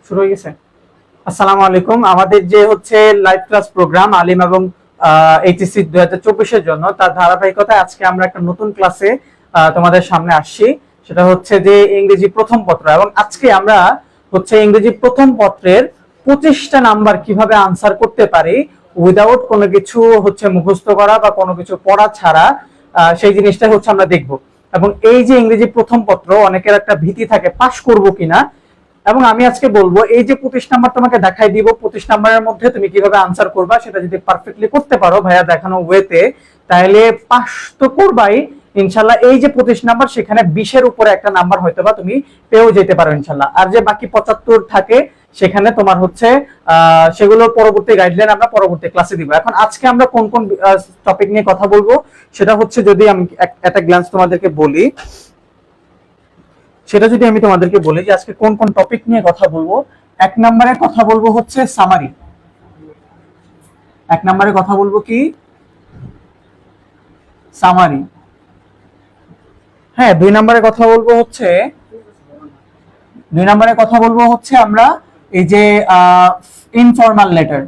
শুরু হয়ে গেছে। আসসালামু আলাইকুম। আমাদের যে হচ্ছে লাইভ ক্লাস প্রোগ্রাম আলিম এবং এইচএসসি 2024 এর জন্য তার ধারাবাহিকতায় আজকে আমরা একটা নতুন ক্লাসে তোমাদের সামনে আসছি। সেটা হচ্ছে যে ইংরেজি প্রথম পত্র, এবং আজকে আমরা হচ্ছে ইংরেজি প্রথম পত্রের 25টা নাম্বার কিভাবে আনসার করতে পারি উইদাউট কোনো কিছু হচ্ছে মুখস্থ করা বা কোনো কিছু পড়া ছাড়া, সেই জিনিসটা হচ্ছে আমরা দেখব। এবং এই যে ইংরেজি প্রথম পত্র, অনেকের একটা ভীতি থাকে পাস করব কিনা, এবং আমি আজকে বলবো এই যে 25 নাম্বার তোমাকে দেখাই দিব, 25 নাম্বারের মধ্যে তুমি কিভাবে আনসার করবা সেটা যদি পারফেক্টলি করতে পারো ভাইয়া দেখানো ওয়েতে, তাহলে পাস তো করবাই ইনশাল্লাহ। এই যে 25 নাম্বার, সেখানে 20-এর উপরে একটা নাম্বার হয়তো বা তুমি পেয়েও যেতে পারো ইনশাল্লাহ। আর যে বাকি 75 থাকে সেখানে তোমার হচ্ছে সেগুলোর পরবর্তী গাইডলাইন আমরা পরবর্তী ক্লাসে দিব। এখন আজকে আমরা কোন কোন টপিক নিয়ে কথা বলবো সেটা হচ্ছে, যদি আমি একটা গ্ল্যান্স তোমাদেরকে বলি, সেটা যদি আমি তোমাদেরকে বলি যে আজকে কোন কোন টপিক নিয়ে কথা বলবো। এক নম্বরে কথা বলবো হচ্ছে সামারি। এক নম্বরে কথা বলবো কি? সামারি। হ্যাঁ, দুই নম্বরে কথা বলবো হচ্ছে আমরা এই যে ইনফর্মাল লেটার।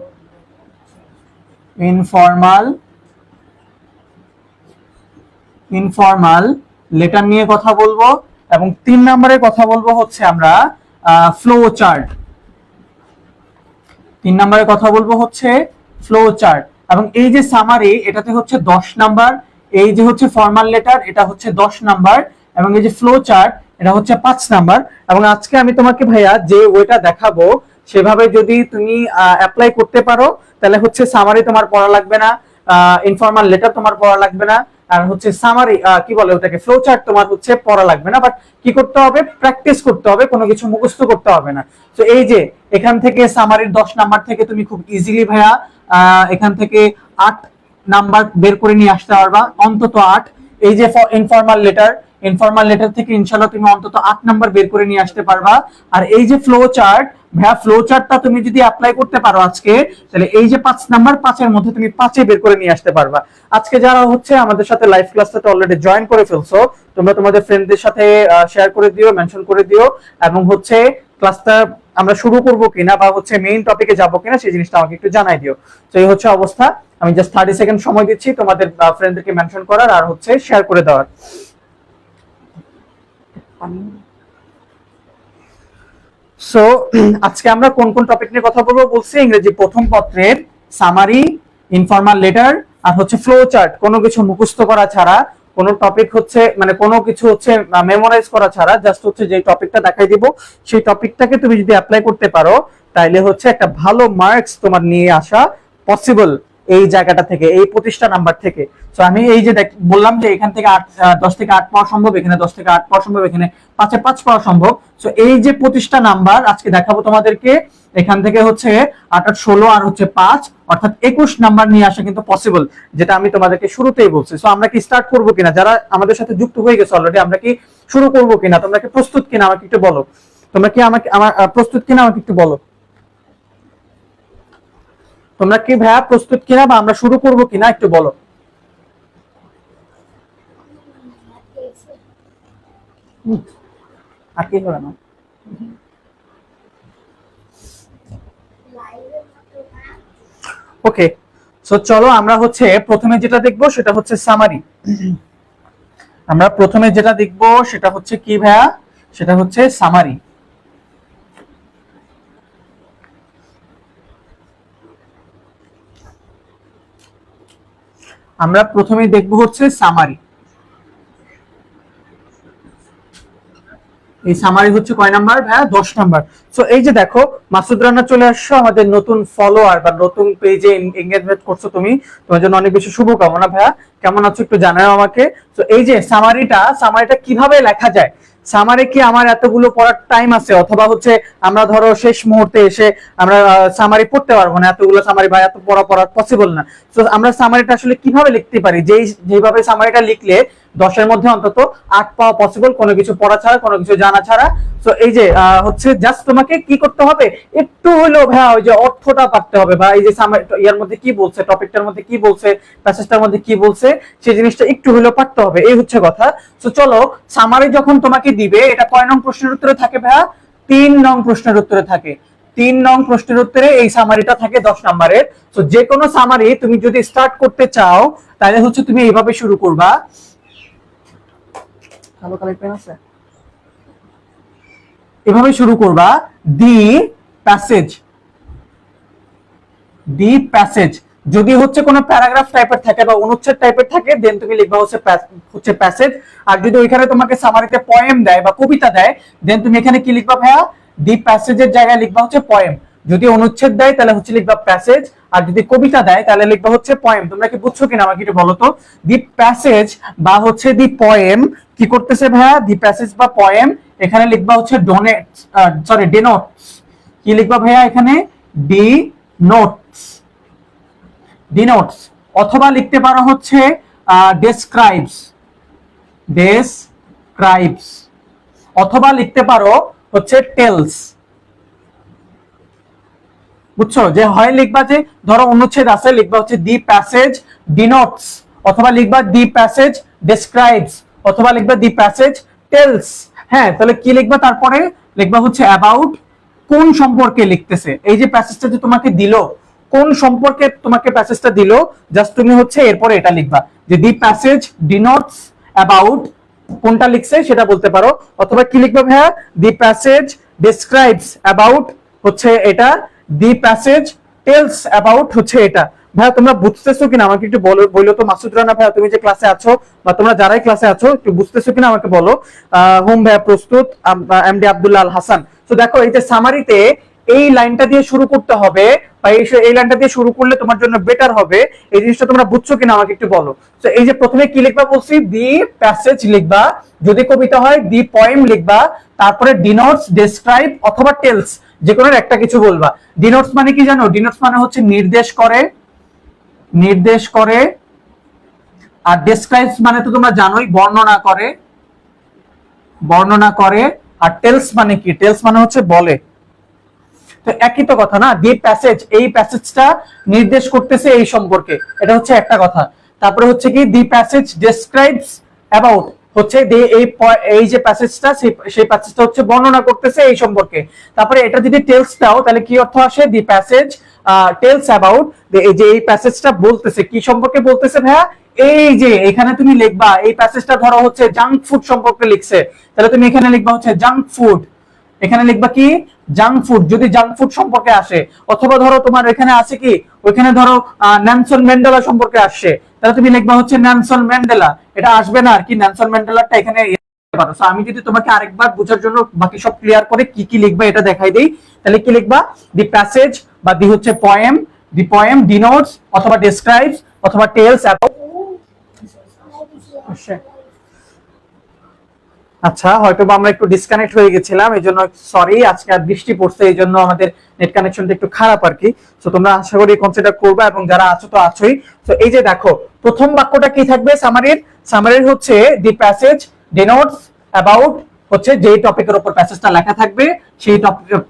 ইনফর্মাল লেটার নিয়ে কথা বলবো। এবং 3 নম্বরে কথা বলবো হচ্ছে আমরা ফ্লো চার্ট। 3 নম্বরে কথা বলবো হচ্ছে ফ্লো চার্ট। এবং এই যে সামারি, এটাতে হচ্ছে 10 নাম্বার। এই যে হচ্ছে ফর্মাল লেটার, এটা হচ্ছে 10 নাম্বার। এবং এই যে ফ্লো চার্ট, এটা হচ্ছে 5 নাম্বার। এবং আজকে আমি তোমাকে ভাইয়া যে ওইটা দেখাবো সেভাবে যদি তুমি অ্যাপ্লাই করতে পারো, তাহলে হচ্ছে সামারি তোমার পড়া লাগবে না, ইনফর্মাল লেটার তোমার পড়া লাগবে না, আর হচ্ছে সামারি কি বলে ওটাকে, ফ্লো চার্ট তোমার হচ্ছে পড়া লাগবে না। বাট কি করতে হবে? প্র্যাকটিস করতে হবে, কোনো কিছু মুখস্থ করতে হবে না। তো এই যে এখান থেকে সামারির 10 নাম্বার থেকে তুমি খুব ইজিলি ভাইয়া এখান থেকে 8 নাম্বার বের করে নিয়ে আসতে পারবা, অন্তত 8। এই যে ইনফর্মাল লেটার থেকে ইনশাআল্লাহ তুমি অন্তত 8 নাম্বার বের করে নিয়ে আসতে পারবা। আর এই যে ফ্লো চার্ট, ভাইয়া ফ্লো চার্টটা তুমি যদি অ্যাপ্লাই করতে পারো আজকে, তাহলে এই যে 5 নাম্বার, 5-এর মধ্যে তুমি 5-এ বের করে নিয়ে আসতে পারবা। আজকে যারা হচ্ছে আমাদের সাথে লাইভ ক্লাসটাতে অলরেডি জয়েন করে ফেলছো, তোমরা তোমাদের ফ্রেন্ডদের সাথে শেয়ার করে দিও, মেনশন করে দিও, এবং হচ্ছে ক্লাসটা আমরা শুরু করব কিনা বা হচ্ছে মেইন টপিকে যাব কিনা সেই জিনিসটা আমাকে একটু জানাই দিও। তো এই হচ্ছে অবস্থা। আমি জাস্ট 30 সেকেন্ড সময় দিচ্ছি তোমাদের ফ্রেন্ডদেরকে মেনশন করার আর হচ্ছে শেয়ার করে দেওয়ার। সো আজকে আমরা কোন কোন টপিক নিয়ে কথা বলবো বলছি? ইংরেজি প্রথম পত্রের সামারি, ইনফর্মাল লেটার, আর হচ্ছে ফ্লো চার্ট। কোনো কিছু মুখস্থ করা ছাড়া, কোনো টপিক হচ্ছে মানে কোনো কিছু হচ্ছে মেমোরাইজ করা ছাড়া, জাস্ট হচ্ছে যে টপিকটা দেখাই দিব সেই টপিকটাকে তুমি যদি অ্যাপ্লাই করতে পারো, তাইলে হচ্ছে একটা ভালো মার্কস তোমার নিয়ে আসা পসিবল এই জায়গাটা থেকে, এই 25টা নাম্বার থেকে। তো আমি এই যে বললাম যে এখান থেকে 10 থেকে 8 পাওয়া সম্ভব, এখানে 10 থেকে 8 পাওয়া সম্ভব, এখানে 5-এ 5 পাওয়া সম্ভব। তো এই যে 25টা নাম্বার আজকে দেখাবো তোমাদেরকে, এখান থেকে হচ্ছে 8 আর 16 আর হচ্ছে 5, অর্থাৎ 21 নাম্বার নিয়ে আসা কিন্তু পসিবল, যেটা আমি তোমাদেরকে শুরুতেই বলছি। সো আমরা কি স্টার্ট করবো কিনা? যারা আমাদের সাথে যুক্ত হয়ে গেছে অলরেডি, আমরা কি শুরু করবো কিনা? তোমরা কি প্রস্তুত কিনা আমাকে একটু বলো। তোমরা কি আমার প্রস্তুত কিনা আমাকে একটু বলো। তোমরা কি ভাইয়া প্রস্তুত কিনা বা আমরা শুরু করব কিনা একটু বলো। আর কি করে না? ওকে, সো চলো আমরা হচ্ছে প্রথমে যেটা দেখবো সেটা হচ্ছে সামারি। আমরা প্রথমে যেটা দেখবো সেটা হচ্ছে কি ভাইয়া? সেটা হচ্ছে সামারি। আমরা প্রথমে দেখবো হচ্ছে সামারি। এই সামারি হচ্ছে কয় নাম্বার ভাইয়া? 10 নাম্বার। সো এই যে দেখো, মাসুদ রানা চলে আসছো, আমাদের নতুন ফলোয়ার বা নতুন পেজে এনগেজমেন্ট করছো তুমি, তোমার জন্য অনেক বেশি শুভকামনা ভাইয়া। কেমন আছো একটু জানাও আমাকে। তো এই যে সামারিটা কিভাবে লেখা যায়? সামারি কি আমার এতগুলো পড়ার টাইম আছে, অথবা হচ্ছে আমরা ধরো শেষ মুহূর্তে এসে আমরা সামারি পড়তে পারবো না, এতগুলো সামারি বা এত পড়া পসিবল না। তো আমরা সামারিটা আসলে কিভাবে লিখতে পারি? যেভাবে সামারিটা লিখলে 10-এর মধ্যে অন্তত 8 পাওয়া পসিবল, কোনো কিছু পড়া ছাড়া, কোনো কিছু জানা ছাড়া। তো এই যে হচ্ছে জাস্ট তোমাকে কি করতে হবে, একটু হইলেও ভাইয়া ওই যে অর্থটা পারতে হবে, বা এই যে ইয়ার মধ্যে কি বলছে, টপিকটার মধ্যে কি বলছে, প্যাসেজটার মধ্যে কি বলছে, সেই জিনিসটা একটু হইলেও পারতে হবে, এই হচ্ছে কথা। তো চলো, সামারি যখন তোমাকে দিবে, এটা কয় নং প্রশ্নের উত্তরে থাকে ভাইয়া? 3 নং প্রশ্নের উত্তরে থাকে। 3 নং প্রশ্নের উত্তরে এই সামারিটা থাকে 10 নম্বরের। তো যে কোনো সামারি তুমি যদি স্টার্ট করতে চাও তাহলে হচ্ছে তুমি এইভাবে শুরু করবা। কালো কালার পেন আছে, এভাবে শুরু করবা, দি প্যাসেজ, দি প্যাসেজ। যদি হচ্ছে কোনো প্যারাগ্রাফ টাইপের থাকে বা অনুচ্ছেদ টাইপের থাকে দেন তুমি লিখবা হচ্ছে প্যাসেজ। আর যদি ওইখানে তোমাকে সামারিতে পয়েম দেয় বা কবিতা দেয় দেন তুমি এখানে কি লিখবা ভাইয়া, দি প্যাসেজের জায়গায় লিখবা হচ্ছে পয়েম। যদি অনুচ্ছেদ দেয় তাহলে হচ্ছে লিখবা প্যাসেজ, আর যদি কবিতা দেয় তাহলে লিখবা হচ্ছে পয়েম। তোমরা কি বুঝছো কিনা আমাকে একটু বলো তো। দি প্যাসেজ বা হচ্ছে দি পয়েম কি করতেছে ভাইয়া, দি প্যাসেজ বা পয়েম এখানে লিখবা হচ্ছে ডেনোটস। কি লিখবা ভাইয়া এখানে, ডি নোটস, ডিনোটস। অথবা লিখতে পারো হচ্ছে ডেসক্রাইবস, ডেসক্রাইবস। অথবা লিখতে পারো হচ্ছে টেলস। বুঝছো, যে হয় লিখবা যে ধরো অনুচ্ছেদ আছে লিখবা হচ্ছে দি প্যাসেজ ডিনোটস, অথবা লিখবা দি প্যাসেজ ডেসক্রাইবস, অথবা লিখবা দি প্যাসেজ টেলস। হ্যাঁ, তাহলে কি লিখবা, তারপরে লিখবা হচ্ছে অ্যাবাউট, কোন সম্পর্কে লিখতেছে। এই যে প্যাসেজটা যে তোমাকে দিল, কোন সম্পর্কে তোমাকে প্যাসেজটা দিল, জাস্ট তুমি হচ্ছে এরপরে এটা লিখবা যে দি প্যাসেজ ডিনোটস অ্যাবাউট, কোনটা লিখছে সেটা বলতে পারো। অথবা কি লিখবা ভাইয়া, দি প্যাসেজ ডেসক্রাইবস অ্যাবাউট হচ্ছে এটা, দি প্যাসেজ টেলস অ্যাবাউট হচ্ছে এটা। ভাইয়া তোমরা বুঝতেছো কিনা আমাকে একটু বলো তো। মাসুদ রানা ভাইয়া তুমি যে ক্লাসে আছো বা তোমরা যারাই ক্লাসে আছো একটু বুঝতেছো কিনা আমাকে বলো। হোম ভাইয়া প্রস্তুত, এমডি আব্দুল্লাহ আল হাসান। তো দেখো এই যে সামারিতে এই লাইনটা দিয়ে শুরু করতে হবে বা এই লাইনটা দিয়ে শুরু করলে তোমার জন্য বেটার হবে, এই জিনিসটা তোমরা বুঝছো কিনা আমাকে একটু বলো। তো এই যে প্রথমে কি লিখবা বলছি, দি প্যাসেজ লিখবা, যদি কবিতা হয় দি পয়েম লিখবা, তারপরে ডিনোটস, ডেসক্রাইব অথবা টেলস, যে কোনো একটা কিছু বলবা। ডিনোটস মানে কি জানো, ডিনোটস মানে হচ্ছে নির্দেশ করে, নির্দেশ করে। আর ডেসক্রাইবস মানে তো তোমরা জানোই বর্ণনা করে, বর্ণনা করে। আর টেলস মানে কি, টেলস মানে হচ্ছে বলে। তো একই তো কথা না, দি প্যাসেজ এই প্যাসেজটা নির্দেশ করতেছে এই সম্পর্কে, এটা হচ্ছে একটা কথা। তারপরে হচ্ছে কি দি প্যাসেজ ডেসক্রাইবস অ্যাবাউট, হচ্ছে এই যে প্যাসেজটা সেই প্যাসেজটা হচ্ছে বর্ণনা করতেছে এই সম্পর্কে। তারপরে এটা যদি টেলস দাও তাহলে কি অর্থ আসে, দি প্যাসেজ টেলস অ্যাবাউট, এই যে এই প্যাসেজটা বলতেছে কি সম্পর্কে বলতেছে ভাইয়া, এই যে এখানে তুমি লিখবা এই প্যাসেজটা ধরো হচ্ছে জাঙ্ক ফুড সম্পর্কে লিখছে, তাহলে তুমি এখানে লিখবা হচ্ছে জাঙ্ক ফুড। এখানে লিখবা কি, জাঙ্ক ফুড, যদি জাঙ্ক ফুড সম্পর্কে আসে। অথবা ধরো তোমার এখানে আছে কি, ওইখানে ধরো নেলসন ম্যান্ডেলা সম্পর্কে আসছে, তাহলে তুমি লিখবা হচ্ছে নেলসন ম্যান্ডেলা। এটা আসবে না আর কি, নেলসন ম্যান্ডেলাটা এখানে পারো। আমি যদি তোমাকে আরেকবার বোঝার জন্য বাকি সব ক্লিয়ার করে কি কি লিখবা এটা দেখাই দেই, তাহলে কি লিখবা, দি প্যাসেজ বা দি হচ্ছে পয়েম, দি পয়েম ডিনোটস অথবা ডেসক্রাইবস অথবা টেলস অ্যাবাউট। আচ্ছা, হয়তো আমরা একটু ডিসকানেক্ট হয়ে গেছিলাম, এই জন্য সরি। আজকে আর বৃষ্টি পড়ছে এই জন্য আমাদের নেট কানেকশনটা একটু খারাপ আর কি। তো তোমরা আশা করি কনসিডার করবে, এবং যারা আছো তো আছোই। তো এই যে দেখো প্রথম বাক্যটা কি থাকবে সামারির, সামারির হচ্ছে দি প্যাসেজ ডিনোটস অ্যাবাউট, হচ্ছে যে টপিকের উপর প্যাসেজটা লেখা থাকবে সেই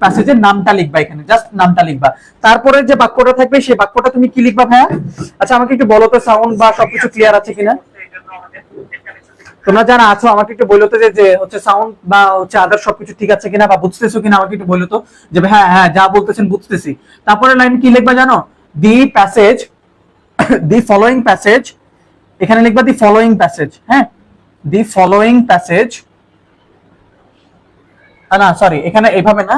প্যাসেজের নামটা লিখবা, এখানে জাস্ট নামটা লিখবা। তারপরে যে বাক্যটা থাকবে সেই বাক্যটা তুমি কি লিখবা ভাইয়া। আচ্ছা আমাকে একটু বলো তো সাউন্ড বা সবকিছু ক্লিয়ার আছে কিনা। তোমরা যারা আছো আমাকে একটু বলো তো যে হচ্ছে সাউন্ড বা হচ্ছে আদার সবকিছু ঠিক আছে কিনা বা বুঝতেছো কিনা, আমাকে একটু বলো তো যে হ্যাঁ হ্যাঁ যা বলতেছেন বুঝতেছি। তারপরে লাইন কি লিখবা জানো, the passage, the following passage, এখানে লিখবা দি ফলোইং প্যাসেজ। হ্যাঁ, দি ফলোইং প্যাসেজ, না সরি এখানে এইভাবে না,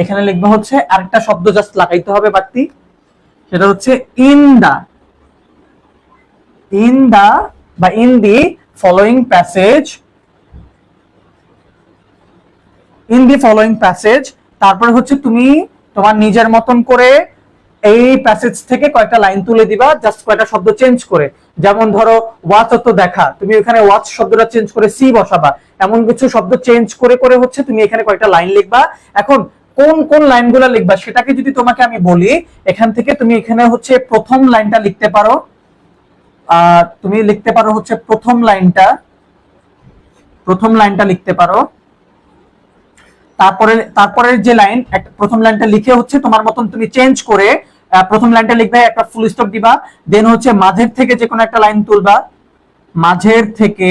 এখানে লিখবা হচ্ছে আরেকটা শব্দ জাস্ট লাগাইতে হবে বাড়তি, সেটা হচ্ছে ইন দা, ইন দা বা in the following passage, in the following passage. তারপরে হচ্ছে তুমি তোমার নিজের মতন করে এই প্যাসেজ থেকে কয়েকটা লাইন তুলে দিবা, জাস্ট কয়েকটা শব্দ চেঞ্জ করে। যেমন ধরো ওয়াচ তো দেখা, তুমি এখানে ওয়াচ শব্দটা চেঞ্জ করে সি বসাবা, এমন কিছু শব্দ চেঞ্জ করে করে হচ্ছে তুমি এখানে কয়েকটা লাইন লিখবা। এখন কোন কোন লাইনগুলো লিখবা সেটাকে যদি তোমাকে আমি বলি, এখান থেকে তুমি এখানে হচ্ছে প্রথম লাইনটা লিখতে পারো। তুমি লিখতে পারো হচ্ছে প্রথম লাইনটা, প্রথম লাইনটা লিখতে পারো। তারপরে তারপরের যে লাইন, প্রথম লাইনটা লিখে হচ্ছে তোমার মতন তুমি চেঞ্জ করে প্রথম লাইনটা লিখবে, একটা ফুল স্টপ দিবা, দেন হচ্ছে মাঝের থেকে যে কোনো একটা লাইন তুলবা, মাঝের থেকে,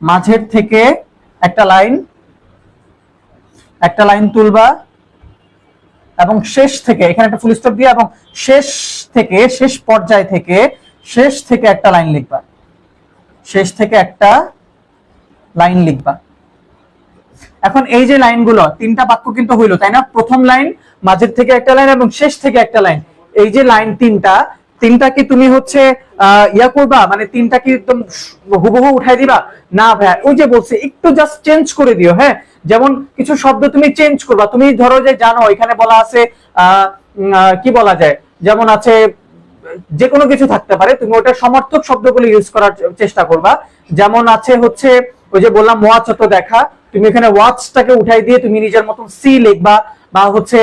মাঝের থেকে একটা লাইন একটা লাইন তুলবা এবং শেষ থেকে এখানে একটা ফুল স্টপ দিয়ে এবং শেষ থেকে শেষ পর্যায় থেকে শেষ থেকে একটা লাইন লিখবা, শেষ থেকে একটা লাইন লিখবা। এখন এই যে লাইনগুলো তিনটা বাক্য কিন্তু হইলো, তাই না? প্রথম লাইন, মাঝের থেকে একটা লাইন এবং শেষ থেকে একটা লাইন। এই যে লাইন তিনটা কি তুমি হচ্ছে ইয়া করবা, মানে তিনটা কি একদম হুবহু উঠাই দিবা? না ভাই, ওই যে বলছে একটু জাস্ট চেঞ্জ করে দিও। হ্যাঁ, যেমন কিছু শব্দ তুমি চেঞ্জ করবা। তুমি ধরো যে জানো এখানে বলা আছে কি বলা যায়, যেমন আছে যে কোনো কিছু থাকতে পারে, তুমি ওটা সমর্থক শব্দগুলো ইউজ করার চেষ্টা করবা। যেমন আছে হচ্ছে ওই যে বললাম ওয়াচ তো দেখা, তুমি এখানে ওয়াচটাকে উঠাই দিয়ে তুমি নিজের মতন সি লিখবা। বা হচ্ছে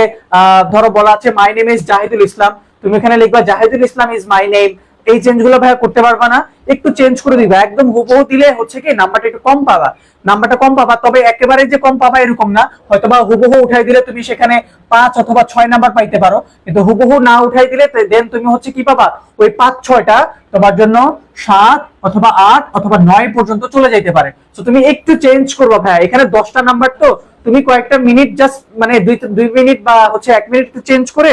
ধরো বলা আছে মাই নেম ইজ জাহিদুল ইসলাম, তুমি এখানে লিখবা জাহিদুল ইসলাম ইজ মাই নেম। এই চেঞ্জগুলো ভাইয়া করতে পারবা না? একটু চেঞ্জ করে দিবা। একদম হুবহু দিলে হচ্ছে কি নাম্বারটা একটু কম পাবা, নাম্বারটা কম পাবা। তবে একেবারে যে কম পাবা এরকম না, হয়তোবা হুবহু উঠাই দিলে তুমি সেখানে 5 অথবা 6 নাম্বার পাইতে পারো, কিন্তু হুবহু না উঠাই দিলে দেন তুমি হচ্ছে কি পাবা, ওই 5-6টা তোমার জন্য 7 অথবা 8 অথবা 9 পর্যন্ত চলে যাইতে পারে। তো তুমি একটু চেঞ্জ করবা ভাইয়া। এখানে 10টা নাম্বার, তো তুমি কয়েকটা মিনিট জাস্ট মানে 2 মিনিট বা হচ্ছে 1 মিনিট চেঞ্জ করে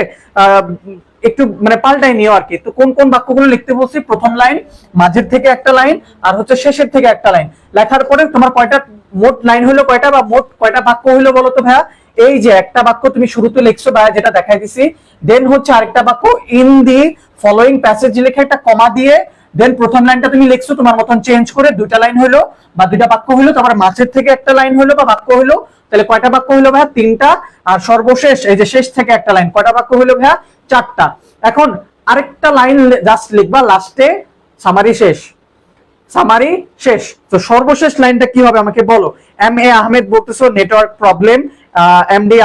একটু মানে পাল্টাই নিও আর কি। তো কোন কোন বাক্যগুলো লিখতে বলছি, প্রথম লাইন, মাঝের থেকে একটা লাইন আর হচ্ছে শেষের থেকে একটা লাইন লেখার পরে তোমার কয়টা মোট লাইন হলো কয়টা, বা মোট কয়টা বাক্য হইলো বলো তো ভাইয়া? এই যে একটা বাক্য তুমি শুরুতে লিখছো ভাইয়া, যেটা দেখাই দিছি, দেন হচ্ছে আরেকটা বাক্য ইন দি ফলোইং প্যাসেজ লিখে একটা কমা দিয়ে দেন প্রথম লাইনটা তুমি লিখছো তোমার মতন চেঞ্জ করে, 2টা লাইন হইলো বা 2টা বাক্য হইলো। তারপর মাঝের থেকে একটা লাইন হইলো বা বাক্য হইলো, তাহলে কয়টা বাক্য হইলো ভাইয়া? 3টা। আর সর্বশেষ এই যে শেষ থেকে একটা লাইন, কয়টা বাক্য হইলো ভাইয়া? 4টা। এখন আরেকটা লাইন জাস্ট লিখবা লাস্টে, সামারি শেষ, সামারি শেষ। তো সর্বশেষ লাইনটা কি হবে আমাকে বলো। এম এ আহমেদ বলতেছো network problem, MD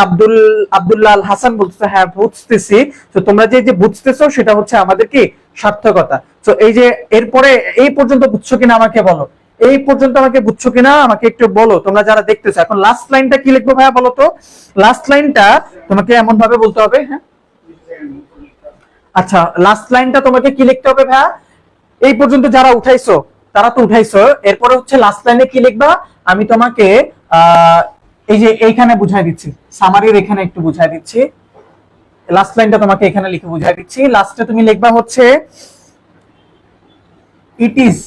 Abdullah Al Hasan বলতেছো হ্যাঁ বুঝতেছি। তো তোমরা যে বুঝতেছো সেটা হচ্ছে আমাদের কি সার্থকতা। তো এই যে এরপরে এই পর্যন্ত বুঝছো কিনা আমাকে বলো, এই পর্যন্ত আমাকে বুঝছো কিনা আমাকে একটু বলো তোমরা যারা দেখতেছো। এখন লাস্ট লাইনটা কি লিখবো ভাইয়া বলো তো? লাস্ট লাইনটা তোমাকে এমন ভাবে বলতে হবে। হ্যাঁ, আচ্ছা, লাস্ট লাইনটা তোমাকে কি লিখতে হবে ভাইয়া? এই পর্যন্ত যারা উঠাইছো তারা তো উঠাইছো, এরপরে হচ্ছে লাস্ট লাইনে কি লিখবা আমি তোমাকে এই যে এইখানে বুঝাই দিচ্ছি, সামারির এখানে একটু বুঝাই দিচ্ছি। লাস্ট লাইনটা তোমাকে এখানে লিখে বুঝাই দিচ্ছি। লাস্টে তুমি লিখবা হচ্ছে it is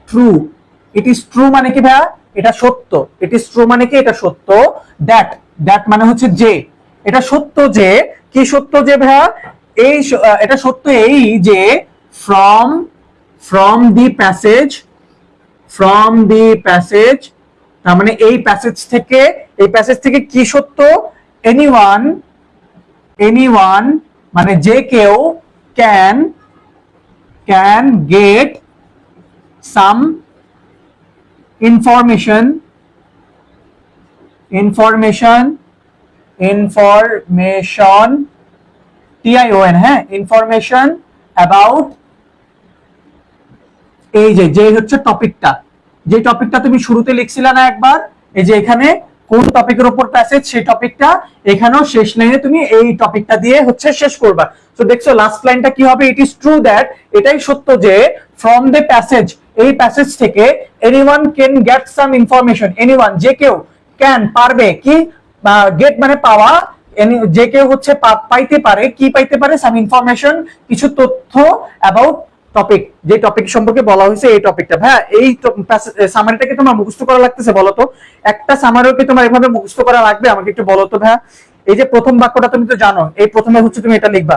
true. It is true মানে কি ভাইয়া? এটা সত্য। ইট ইজ ট্রু মানে কি? এটা সত্য। দ্যাট মানে হচ্ছে যে, এটা সত্য যে, কি সত্য যে ভাইয়া? এই এটা সত্য এই যে ফ্রম দি প্যাসেজ, তার মানে এই প্যাসেজ থেকে কি সত্য? এনিওয়ান মানে যে কেউ can get some information TION, হ্যাঁ, ইনফরমেশন অ্যাবাউট এই যে হচ্ছে টপিকটা, যে টপিকটা তুমি শুরুতে লিখছিলা না একবার, এই যে এখানে কোন টপিকের উপর প্যাসেজ সেই টপিকটা, এখানেও শেষ লাইনে তুমি এই টপিকটা দিয়ে হচ্ছে শেষ করবা। তো দেখছো লাস্ট লাইনটা কি হবে? ইট ইজ ট্রু দ্যাট, এটাই সত্য যে ফ্রম দ্য প্যাসেজ, এই প্যাসেজ থেকে, anyone can get some information, anyone যে কেউ, ক্যান পারবে, কি গেট মানে পাওয়া, যে কেউ হচ্ছে পাইতে পারে, কি পাইতে পারে? সাম ইনফরমেশন, কিছু তথ্য, অ্যাবাউট টপিক, যে টপিক সম্পর্কে বলা হয়েছে এই টপিকটা। ভাইয়া এই সামারিটাকে তোমার মুখস্থ করা লাগতেছে বলো তো? একটা সামারিও কি তোমার এভাবে মুখস্থ করা লাগবে? আমাকে একটু বলো তো ভাইয়া। এই যে প্রথম বাক্যটা তুমি তো জানো, এই প্রথমে হচ্ছে তুমি এটা লিখবা,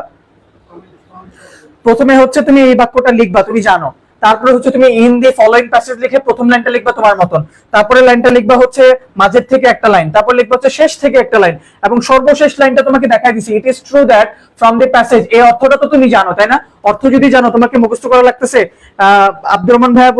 প্রথমে হচ্ছে তুমি এই বাক্যটা লিখবা, তুমি জানো। তারপরে হচ্ছে তুমি ইন দি ফলোইং প্যাসেজ লিখে প্রথম লাইনটা লিখবা তোমার মতন, তারপরে লাইনটা লিখবা হচ্ছে মাঝের থেকে একটা লাইন, তারপর লিখবা হচ্ছে শেষ থেকে একটা লাইন, এবং সর্বশেষ লাইনটা তোমাকে দেখাই দিছি, it is true that from the passage. এই অর্থটা তো তুমি জানো, তাই না? অর্থ যদি জানো তোমাকে মুখস্থ করা লাগতেছে। আব্দুর রহমান ভাইয়া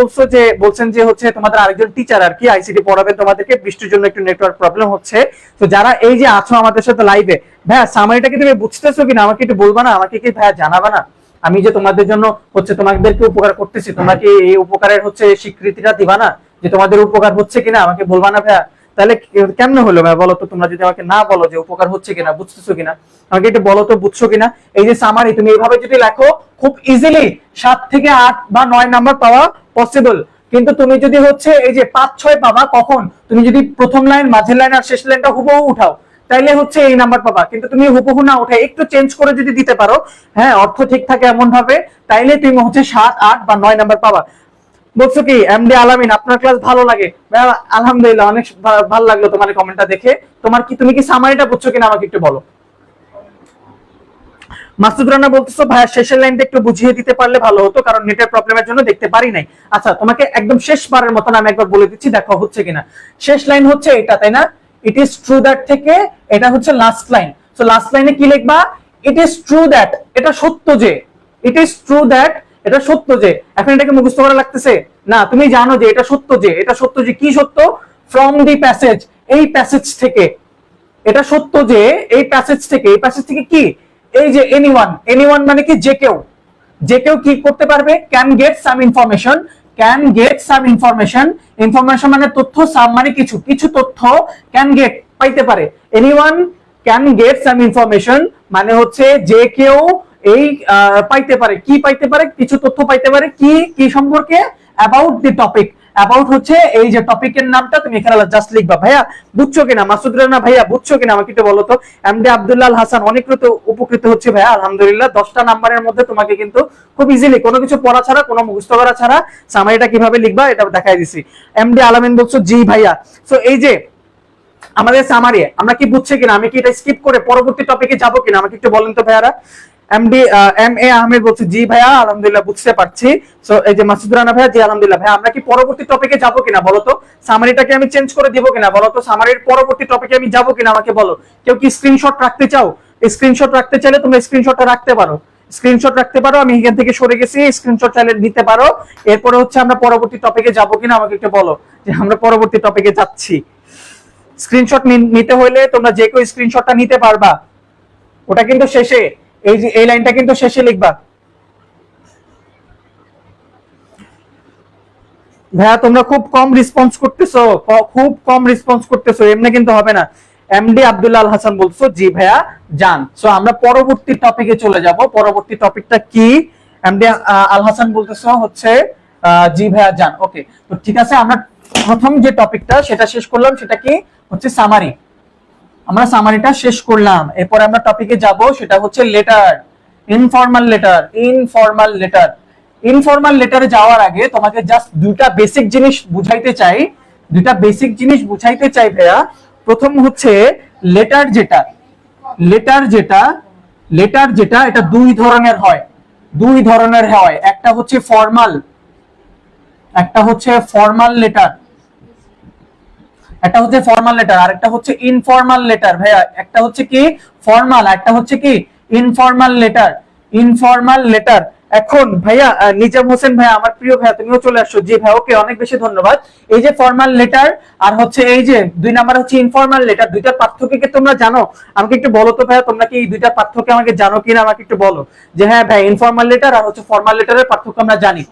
বলছেন যে হচ্ছে তোমাদের আরেকজন টিচার আর কি আইসিটি পড়াবেন তোমাদেরকে, বৃষ্টির জন্য একটু নেটওয়ার্ক প্রবলেম হচ্ছে। তো যারা এই যে আছো আমাদের সাথে লাইভে, ভাইয়া সামারিটা কি তুমি বুঝতেছো কিনা আমাকে একটু বলবা না? আমাকে কি ভাইয়া জানাবা না? আমি যে তোমাদের জন্য হচ্ছে তোমাদেরকে উপকার করতেছি, তোমরা কি এই উপকারের হচ্ছে স্বীকৃতিটা দিবা না যে তোমাদের উপকার হচ্ছে কিনা? আমাকে বলবা না ভাইয়া? তাহলে কেমনে হলো ভাইয়া বলো তো? তোমরা যদি আমাকে না বলো যে উপকার হচ্ছে কিনা, বুঝতেছো কিনা, আমাকে একটু বলো তো বুঝছো কিনা। এই যে সামারি তুমি এইভাবে যদি লেখো, খুব ইজিলি 7 থেকে 8 বা 9 নাম্বার পাওয়া পসিবল। কিন্তু তুমি যদি হচ্ছে এই যে 5-6 পাবা কখন, তুমি যদি প্রথম লাইন, মাঝের লাইন আর শেষ লাইনটা হুবহু উঠাও, তাইলে হচ্ছে এই নাম্বার পাবা। কিন্তু তুমি হুবহু না উঠে একটু চেঞ্জ করে যদি দিতে পারো, হ্যাঁ, অর্থ ঠিক থাকে এমন ভাবে, তাইলে তুমি হচ্ছে 7, 8 বা 9 নাম্বার পাবা। বলছো কি এমডি আলামিন আপনার ক্লাস ভালো লাগে? আলহামদুলিল্লাহ, অনেক ভালো লাগলো তোমার কমেন্টটা দেখে। তুমি কি সামারিটা বুঝছো কিনা আমাকে একটু বলো। মাসুদ রানা বলতেছো ভাইয়া শেষের লাইনটা একটু বুঝিয়ে দিতে পারলে ভালো হতো, কারণ নেটের প্রবলেমের জন্য দেখতে পারি নাই। আচ্ছা, তোমাকে একদম শেষবারের মতন আমি একবার বলে দিচ্ছি, দেখো হচ্ছে কিনা। শেষ লাইন হচ্ছে এটা, তাই না? ইট ইজ ট্রু দ্যাট থেকে এটা হচ্ছে লাস্ট লাইন। সো লাস্ট লাইনে কি লিখবা? ইট ইজ ট্রু দ্যাট, এটা সত্য যে। ইট ইজ ট্রু দ্যাট, এটা সত্য যে। এখন এটাকে মুখস্থ করা লাগতেছে না, তুমি জানো যে এটা সত্য যে। এটা সত্য যে, কি সত্য? ফ্রম দি প্যাসেজ, এই প্যাসেজ থেকে। এটা সত্য যে এই প্যাসেজ থেকে। এই প্যাসেজ থেকে কি? এই যে এনিওয়ান, এনিওয়ান মানে কি? যে কেউ। যে কেউ কি করতে পারবে? Can get some information, can get some information. Information মানে তথ্য, সাম মানে কিছু, কিছু তথ্য ক্যান গেট পাইতে পারে। Anyone can get some information মানে হচ্ছে যে কেউ এই পাইতে পারে। কি পাইতে পারে? কিছু তথ্য পাইতে পারে। কি কি সম্পর্কে? About the topic. অ্যাবাউট হচ্ছে এই যে টপিকের নামটা, তুমি এখানে জাস্ট লিখবা। ভাইয়া বুঝছো কিনা? মাসুদ রানা ভাইয়া বুঝছো কিনা আমাকে একটু বলো তো। এমডি আব্দুল্লাহ হাসান, অনেক উপকৃত হচ্ছে ভাইয়া, আলহামদুলিল্লাহ। 10টা নাম্বারের মধ্যে তোমাকে কিন্তু খুব ইজিলি, কোনো কিছু পড়া ছাড়া, কোনো মুখস্থ করা ছাড়া সামারিটা কিভাবে লিখবা এটা দেখাই দিছি। এমডি আলামিন বলছো জি ভাইয়া। সো এই যে আমাদের সামারি আমরা কি বুঝছে কিনা, আমি কি এটা স্কিপ করে পরবর্তী টপিকে যাব কিনা আমাকে একটু বলেন তো ভাইয়ারা। এম এ আহমেদ বলছে জি ভাইয়া, আলহামদুলিল্লাহ বুঝতে পারছি। সো এই যে মাসুদ রানা ভাইয়া, জি আলহামদুলিল্লাহ। ভাইয়া আমরা কি পরবর্তী টপিকে যাব কিনা বলো তো। সামারিটাকে আমি চেঞ্জ করে দিব কিনা বলো তো। সামারির পরবর্তী টপিকে আমি যাব কিনা আমাকে বলো। কেউ কি স্ক্রিনশট রাখতে চাও? স্ক্রিনশট রাখতে চাইলে তুমি স্ক্রিনশটটা রাখতে পারো, স্ক্রিনশট রাখতে পারো। আমি এখান থেকে সরে গেছি, স্ক্রিনশট চাইলে নিতে পারো। এরপরে হচ্ছে আমরা পরবর্তী টপিকে যাব কিনা আমাকে একটু বলো যে আমরা পরবর্তী টপিকে যাচ্ছি। স্ক্রিনশট নিতে হলে তোমরা যে কেউ স্ক্রিনশটটা নিতে পারবা। ওটা কিন্তু শেষে, এই যে এই লাইনটা কিন্তু শেষে লিখবা। ভাইয়া তোমরা খুব কম রেসপন্স করতেছো, খুব কম রেসপন্স করতেছো, এমনি কিন্তু হবে না। এমডি আব্দুল্লাহ আল হাসান বলছো জি ভাইয়া যান। সো আমরা পরবর্তী টপিকে চলে যাব। পরবর্তী টপিকটা কি? এমডি আল হাসান বলতেছো হচ্ছে জি ভাইয়া যান। ওকে, তো ঠিক আছে, আমরা প্রথম যে টপিকটা সেটা শেষ করলাম, সেটা কি হচ্ছে সামারি। আমরা সামারিটা শেষ করলাম। এরপর আমরা টপিকে যাব, সেটা হচ্ছে letter, informal letter. Informal letter, informal লেটারে যাওয়ার আগে তোমাকে জাস্ট দুইটা বেসিক জিনিস বুঝাইতে চাই, দুইটা বেসিক জিনিস বুঝাইতে চাই ভাইয়া। প্রথম হচ্ছে লেটার যেটা, লেটার যেটা, লেটার যেটা এটা দুই ধরনের হয়, দুই ধরনের হয়। একটা হচ্ছে ফর্মাল, একটা হচ্ছে ফর্মাল লেটার, একটা হচ্ছে ফর্মাল লেটার আর একটা হচ্ছে ইনফর্মাল লেটার। ভাইয়া একটা হচ্ছে কি ফর্মাল, একটা হচ্ছে কি ইনফর্মাল লেটার। Informal letter. এখন ভাইয়া নিজাম হোসেন ভাইয়া, আমার প্রিয় ভাইয়া, তুমিও চলে আসছো। জি ভাই, ওকে, অনেক বেশি ধন্যবাদ। এই যে ফর্মাল লেটার আর হচ্ছে এই যে 2 নাম্বার হচ্ছে ইনফর্মাল লেটার, দুইটার পার্থক্য কি তোমরা জানো? আমাকে একটু বলো তো ভাইয়া, তোমরা কি এই দুইটার পার্থক্য আমাকে জানো কিনা আমাকে একটু বলো। যে হ্যাঁ ভাই, ইনফর্মাল লেটার আর হচ্ছে ফর্মাল লেটারের পার্থক্য আমরা জানি।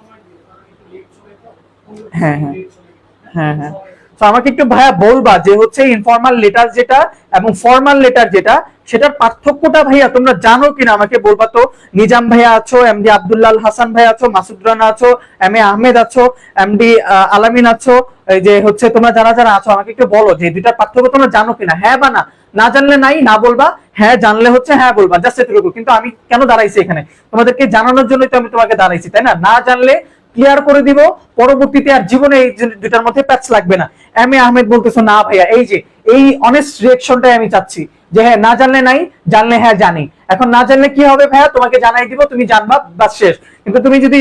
হ্যাঁ হ্যাঁ হ্যাঁ হ্যাঁ। তো আমাকে একটু ভাইয়া বলবা যে হচ্ছে ইনফর্মাল লেটার যেটা এবং ফর্মাল লেটার যেটা, সেটার পার্থক্যটা ভাইয়া তোমরা জানো কিনা আমাকে বলবা তো। নিজাম ভাইয়া আছো, এমডি আব্দুল্লাহ হাসান ভাই আছো, মাসুদ রানা আছো, এম এ আহমেদ আছো, এমডি আলামিন আছো, এই যে হচ্ছে তোমরা যারা যারা আছো আমাকে একটু বলো যে দুইটার পার্থক্য তোমরা জানো কিনা। হ্যাঁ বা না। না জানলে নাই, না বলবা, হ্যাঁ জানলে হচ্ছে হ্যাঁ বলবা, জাস্ট এতটুকু। কিন্তু আমি কেন দাঁড়াইছি এখানে? তোমাদেরকে জানানোর জন্যই তো আমি তোমাকে দাঁড়াইছি, তাই না? না জানলে ক্লিয়ার করে দিব, পরবর্তীতে আর জীবনে এই দুটার মধ্যে প্যাচ লাগবে না। এম এ আহমেদ বলতেছো না ভাইয়া, এই যে এই অনেস্ট রিঅ্যাকশনটাই আমি চাচ্ছি যে হ্যাঁ না জানলে নাই, জানলে হ্যাঁ জানি। এখন না জানলে কি হবে ভাইয়া? তোমাকে জানাই দিব, তুমি জানবা, বাস শেষ। কিন্তু তুমি যদি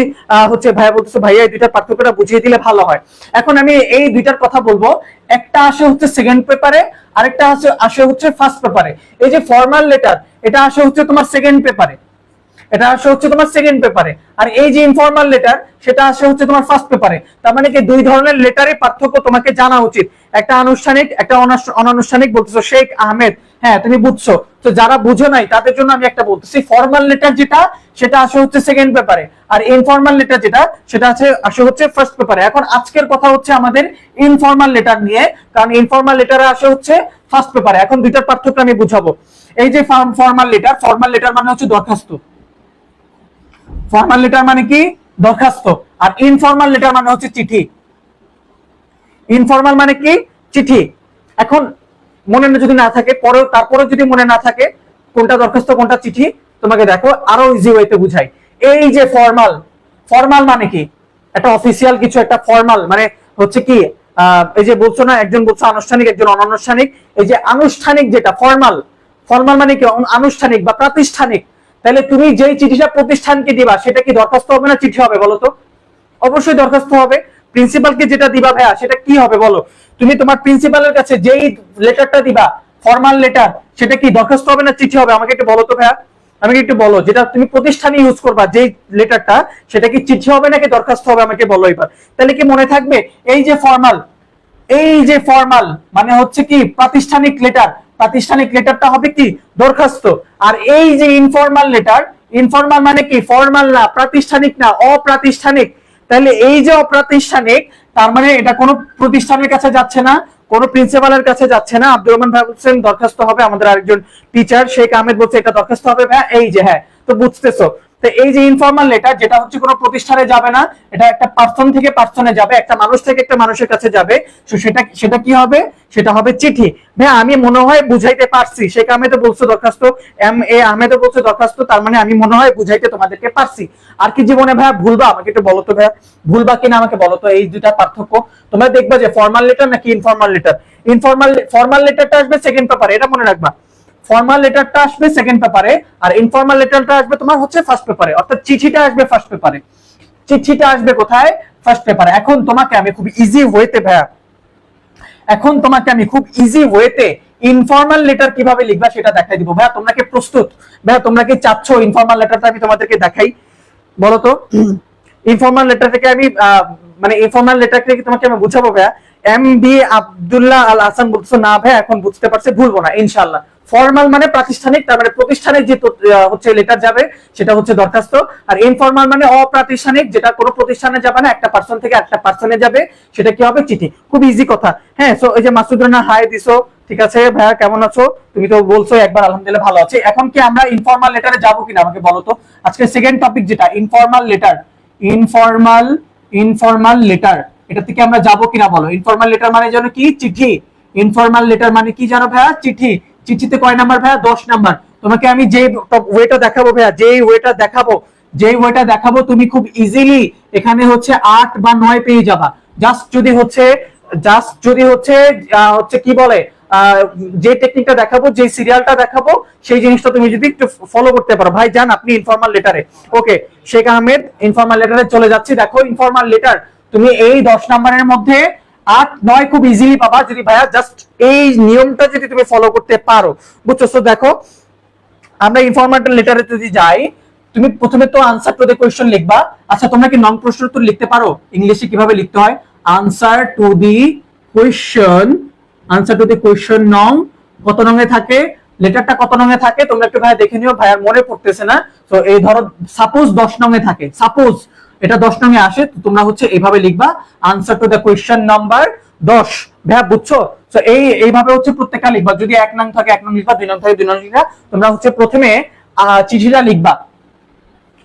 হচ্ছে ভাইয়া বলতেছো ভাইয়া এই দুইটার পার্থক্যটা বুঝিয়ে দিলে ভালো হয়। এখন আমি এই দুইটার কথা বলবো। একটা আসে হচ্ছে সেকেন্ড পেপারে, আরেকটা আসে হচ্ছে ফার্স্ট পেপারে। এই যে ফর্মাল লেটার, এটা আসে হচ্ছে তোমার সেকেন্ড পেপারে, এটা আসে হচ্ছে তোমার সেকেন্ড পেপারে। আর এই যে ইনফর্মাল লেটার, সেটা আসে হচ্ছে তোমার ফার্স্ট পেপারে। তার মানে কি দুই ধরনের লেটারের পার্থক্য তোমাকে জানা উচিত, একটা আনুষ্ঠানিক, একটা অনানুষ্ঠানিক। বলতেছো শেখ আহমেদ, হ্যাঁ তুমি বুঝছো। তো যারা বুঝো নাই তাদের জন্য আমি একটা বলতেছি, ফর্মাল লেটার যেটা সেটা আসে হচ্ছে সেকেন্ড পেপারে, আর ইনফর্মাল লেটার যেটা সেটা আসে হচ্ছে ফার্স্ট পেপারে। এখন আজকের কথা হচ্ছে আমাদের ইনফর্মাল লেটার নিয়ে, কারণ ইনফর্মাল লেটারে আসে হচ্ছে ফার্স্ট পেপারে। এখন দুইটার পার্থক্য আমি বুঝাবো। এই যে ফর্মাল লেটার, ফর্মাল লেটার মানে হচ্ছে দরখাস্ত। ফর্মাল লেটার মানে কি? দরখাস্ত। আর ইনফর্মাল লেটার মানে হচ্ছে চিঠি। ইনফর্মাল মানে কি? চিঠি। এখন মনে যদি না থাকে, তারপরে যদি মনে না থাকে কোনটা দরখাস্ত কোনটা চিঠি, তোমাকে দেখো আরো ইজি ওয়েতে বুঝাই। এই যে ফর্মাল, ফর্মাল মানে কি? একটা অফিসিয়াল কিছু, একটা ফর্মাল মানে হচ্ছে কি, এই যে বলছো না, একজন বলছো আনুষ্ঠানিক, একজন অনানুষ্ঠানিক, এই যে আনুষ্ঠানিক যেটা ফর্মাল, ফর্মাল মানে কি? আনুষ্ঠানিক বা প্রাতিষ্ঠানিক। তাহলে তুমি যেই চিঠিটা প্রতিষ্ঠানকে দিবা সেটা কি দরখাস্ত হবে না চিঠি হবে বলো তো? অবশ্যই দরখাস্ত হবে। প্রিন্সিপালকে যেটা দিবা ভাইয়া সেটা কি হবে বলো? তুমি তোমার প্রিন্সিপালের কাছে যেই লেটারটা দিবা, ফর্মাল লেটার, সেটা কি দরখাস্ত হবে না চিঠি হবে? আমাকে একটু বলো তো ভাইয়া, আমাকে একটু বলো। যেটা তুমি প্রতিষ্ঠানে ইউজ করবা যেই লেটারটা, সেটা কি চিঠি হবে নাকি দরখাস্ত হবে? আমাকে বলো এবার। তাহলে কি মনে থাকবে? এই যে ফর্মাল, এই যে ফর্মাল মানে হচ্ছে কি প্রাতিষ্ঠানিক লেটার, প্রাতিষ্ঠানিক লেটারটা হবে কি দরখাস্ত। আর এই যে ইনফর্মাল লেটার, ইনফর্মাল মানে কি? ফর্মাল না, প্রাতিষ্ঠানিক না, অপ্রাতিষ্ঠানিক। তাহলে এই যে অপ্রাতিষ্ঠানিক, তার মানে এটা কোনো প্রতিষ্ঠানের কাছে যাচ্ছে না, কোন প্রিন্সিপালের কাছে যাচ্ছে না। আব্দুর রহমান ভাই বলছেন দরখাস্ত হবে, আমাদের আরেকজন টিচার শেখ আহমেদ বলছে এটা দরখাস্ত হবে ভাই। এই যে হ্যাঁ, তো বুঝতেছো। তো এই যে ইনফর্মাল লেটার, যেটা হচ্ছে কোনো প্রতিষ্ঠানে যাবে না, এটা একটা পার্সন থেকে পার্সনে যাবে, একটা মানুষ থেকে একটা মানুষের কাছে যাবে, তো সেটা সেটা কি হবে? সেটা হবে চিঠি। ভাই আমি মনে হয় বুঝাইতে পারছি। শেখ আহমেদ বলছে দরখাস্ত, এম এ আহমেদ বলছে দরখাস্ত, তার মানে আমি মনে হয় বুঝাইতে তোমাদেরকে পারছি। আর কি জীবনে ভাইয়া ভুলবা? আমাকে একটু বলো তো ভাইয়া, ভুলবা কিনা আমাকে বলো তো এই দুটা পার্থক্য। তোমরা দেখবা যে ফর্মাল লেটার নাকি ইনফর্মাল লেটার। ফর্মাল লেটারটা আসবে সেকেন্ড পেপারে, এটা মনে রাখবা। ফর্মাল লেটারটা আসবে সেকেন্ড পেপারে, আর ইনফর্মাল লেটারটা আসবে তোমার হচ্ছে ফার্স্ট পেপারে, অর্থাৎ চিঠিটা আসবে ফার্স্ট পেপারে। চিঠিটা আসবে কোথায়? ফার্স্ট পেপারে। এখন তোমাকে আমি খুব ইজি ওয়েতে ভাইয়া, এখন তোমাকে আমি খুব ইজি ওয়েতে ইনফর্মাল লেটার কিভাবে লিখবা সেটা দেখাই দিব। ভাইয়া তোমরা কি প্রস্তুত? ভাইয়া তোমরা কি চাচ্ছ ইনফর্মাল লেটারটা আমি তোমাদেরকে দেখাই? বলো তো। ইনফর্মাল লেটার থেকে আমি মানে ইনফর্মাল লেটার থেকে তোমাকে আমি বুঝাবো ভাইয়া। এম বি আব্দুল্লাহ আল হাসান বলছো না ভাইয়া, এখন বুঝতে পারছে, ভুলবো না ইনশাআল্লাহ। ফর্মাল মানে প্রাতিষ্ঠানিক, তার মানে প্রতিষ্ঠানের যে হচ্ছে লেটার যাবে সেটা হচ্ছে দরখাস্ত। আর ইনফর্মাল মানে অপ্রাতিষ্ঠানিক, যেটা কোনো প্রতিষ্ঠানে যাবে না, একটা পার্সন থেকে একটা পার্সনে যাবে, সেটা কি হবে? চিঠি। খুব ইজি কথা। হ্যাঁ, সো এই যে মাসুদ রানা হাই দিছো, ঠিক আছে ভাইয়া কেমন আছো? তুমি তো বলছো একবার আলহামদুলিল্লাহ ভালো আছে। এখন কি আমরা ইনফর্মাল লেটারে যাবো কিনা আমাকে বলো তো। আজকে সেকেন্ড টপিক যেটা informal letter, informal informal letter, এটা থেকে আমরা যাবো কিনা বলো। ইনফর্মাল লেটার মানে জানো কি? চিঠি। ইনফর্মাল লেটার মানে কি জানো ভাইয়া? চিঠি। চিঠিতে কয় নাম্বার ভাইয়া? 10 নাম্বার। তোমাকে আমি যে ওয়েটা দেখাবো ভাইয়া, যেই ওয়েটা দেখাবো, যেই ওয়েটা দেখাবো, তুমি খুব ইজিলি এখানে হচ্ছে 8 বা 9 পেয়ে যাবা। জাস্ট যদি হচ্ছে হচ্ছে কি বলে, যে টেকনিকটা দেখাবো, যে সিরিয়ালটা দেখাবো, সেই জিনিসটা তুমি যদি একটু ফলো করতে পারো। ভাই যান আপনি ইনফর্মাল লেটারে। ওকে শেখ আহমেদ, ইনফর্মাল লেটারে চলে যাচ্ছি। দেখো ইনফর্মাল লেটার তুমি এই 10 নাম্বারের মধ্যে 8 9 খুব ইজিলি পাবা, যদি ভাইয়া জাস্ট এই নিয়মটা যদি তুমি ফলো করতে পারো। বুঝছো? দেখো আমরা ইনফর্মাল লেটারে যদি যাই, তুমি প্রথমে তো আনসার টু দ্য কোয়েশ্চন লিখবা। আচ্ছা তোমরা কি নং প্রশ্ন উত্তর লিখতে পারো? ইংলিশে কিভাবে লিখতে হয়? Answer to the question, answer to the question নং কত নঙে থাকে, লেটারটা কত নঙে থাকে তোমরা একটু ভাইয়া দেখে নিও, ভাইয়ার মনে পড়তেছে না। তো এই ধরো সাপোজ 10 নঙে থাকে, সাপোজ এটা 10 নঙে আসে, তো তোমরা হচ্ছে এইভাবে লিখবা answer to the question number 10। ভাইয়া বুঝছো? তো এইভাবে হচ্ছে প্রত্যেকটা লিখবা। যদি 1 নং থাকে 1 নং লিখবা, 2 নং থাকে 2 নং লিখবা। তোমরা হচ্ছে প্রথমে চিঠিটা লিখবা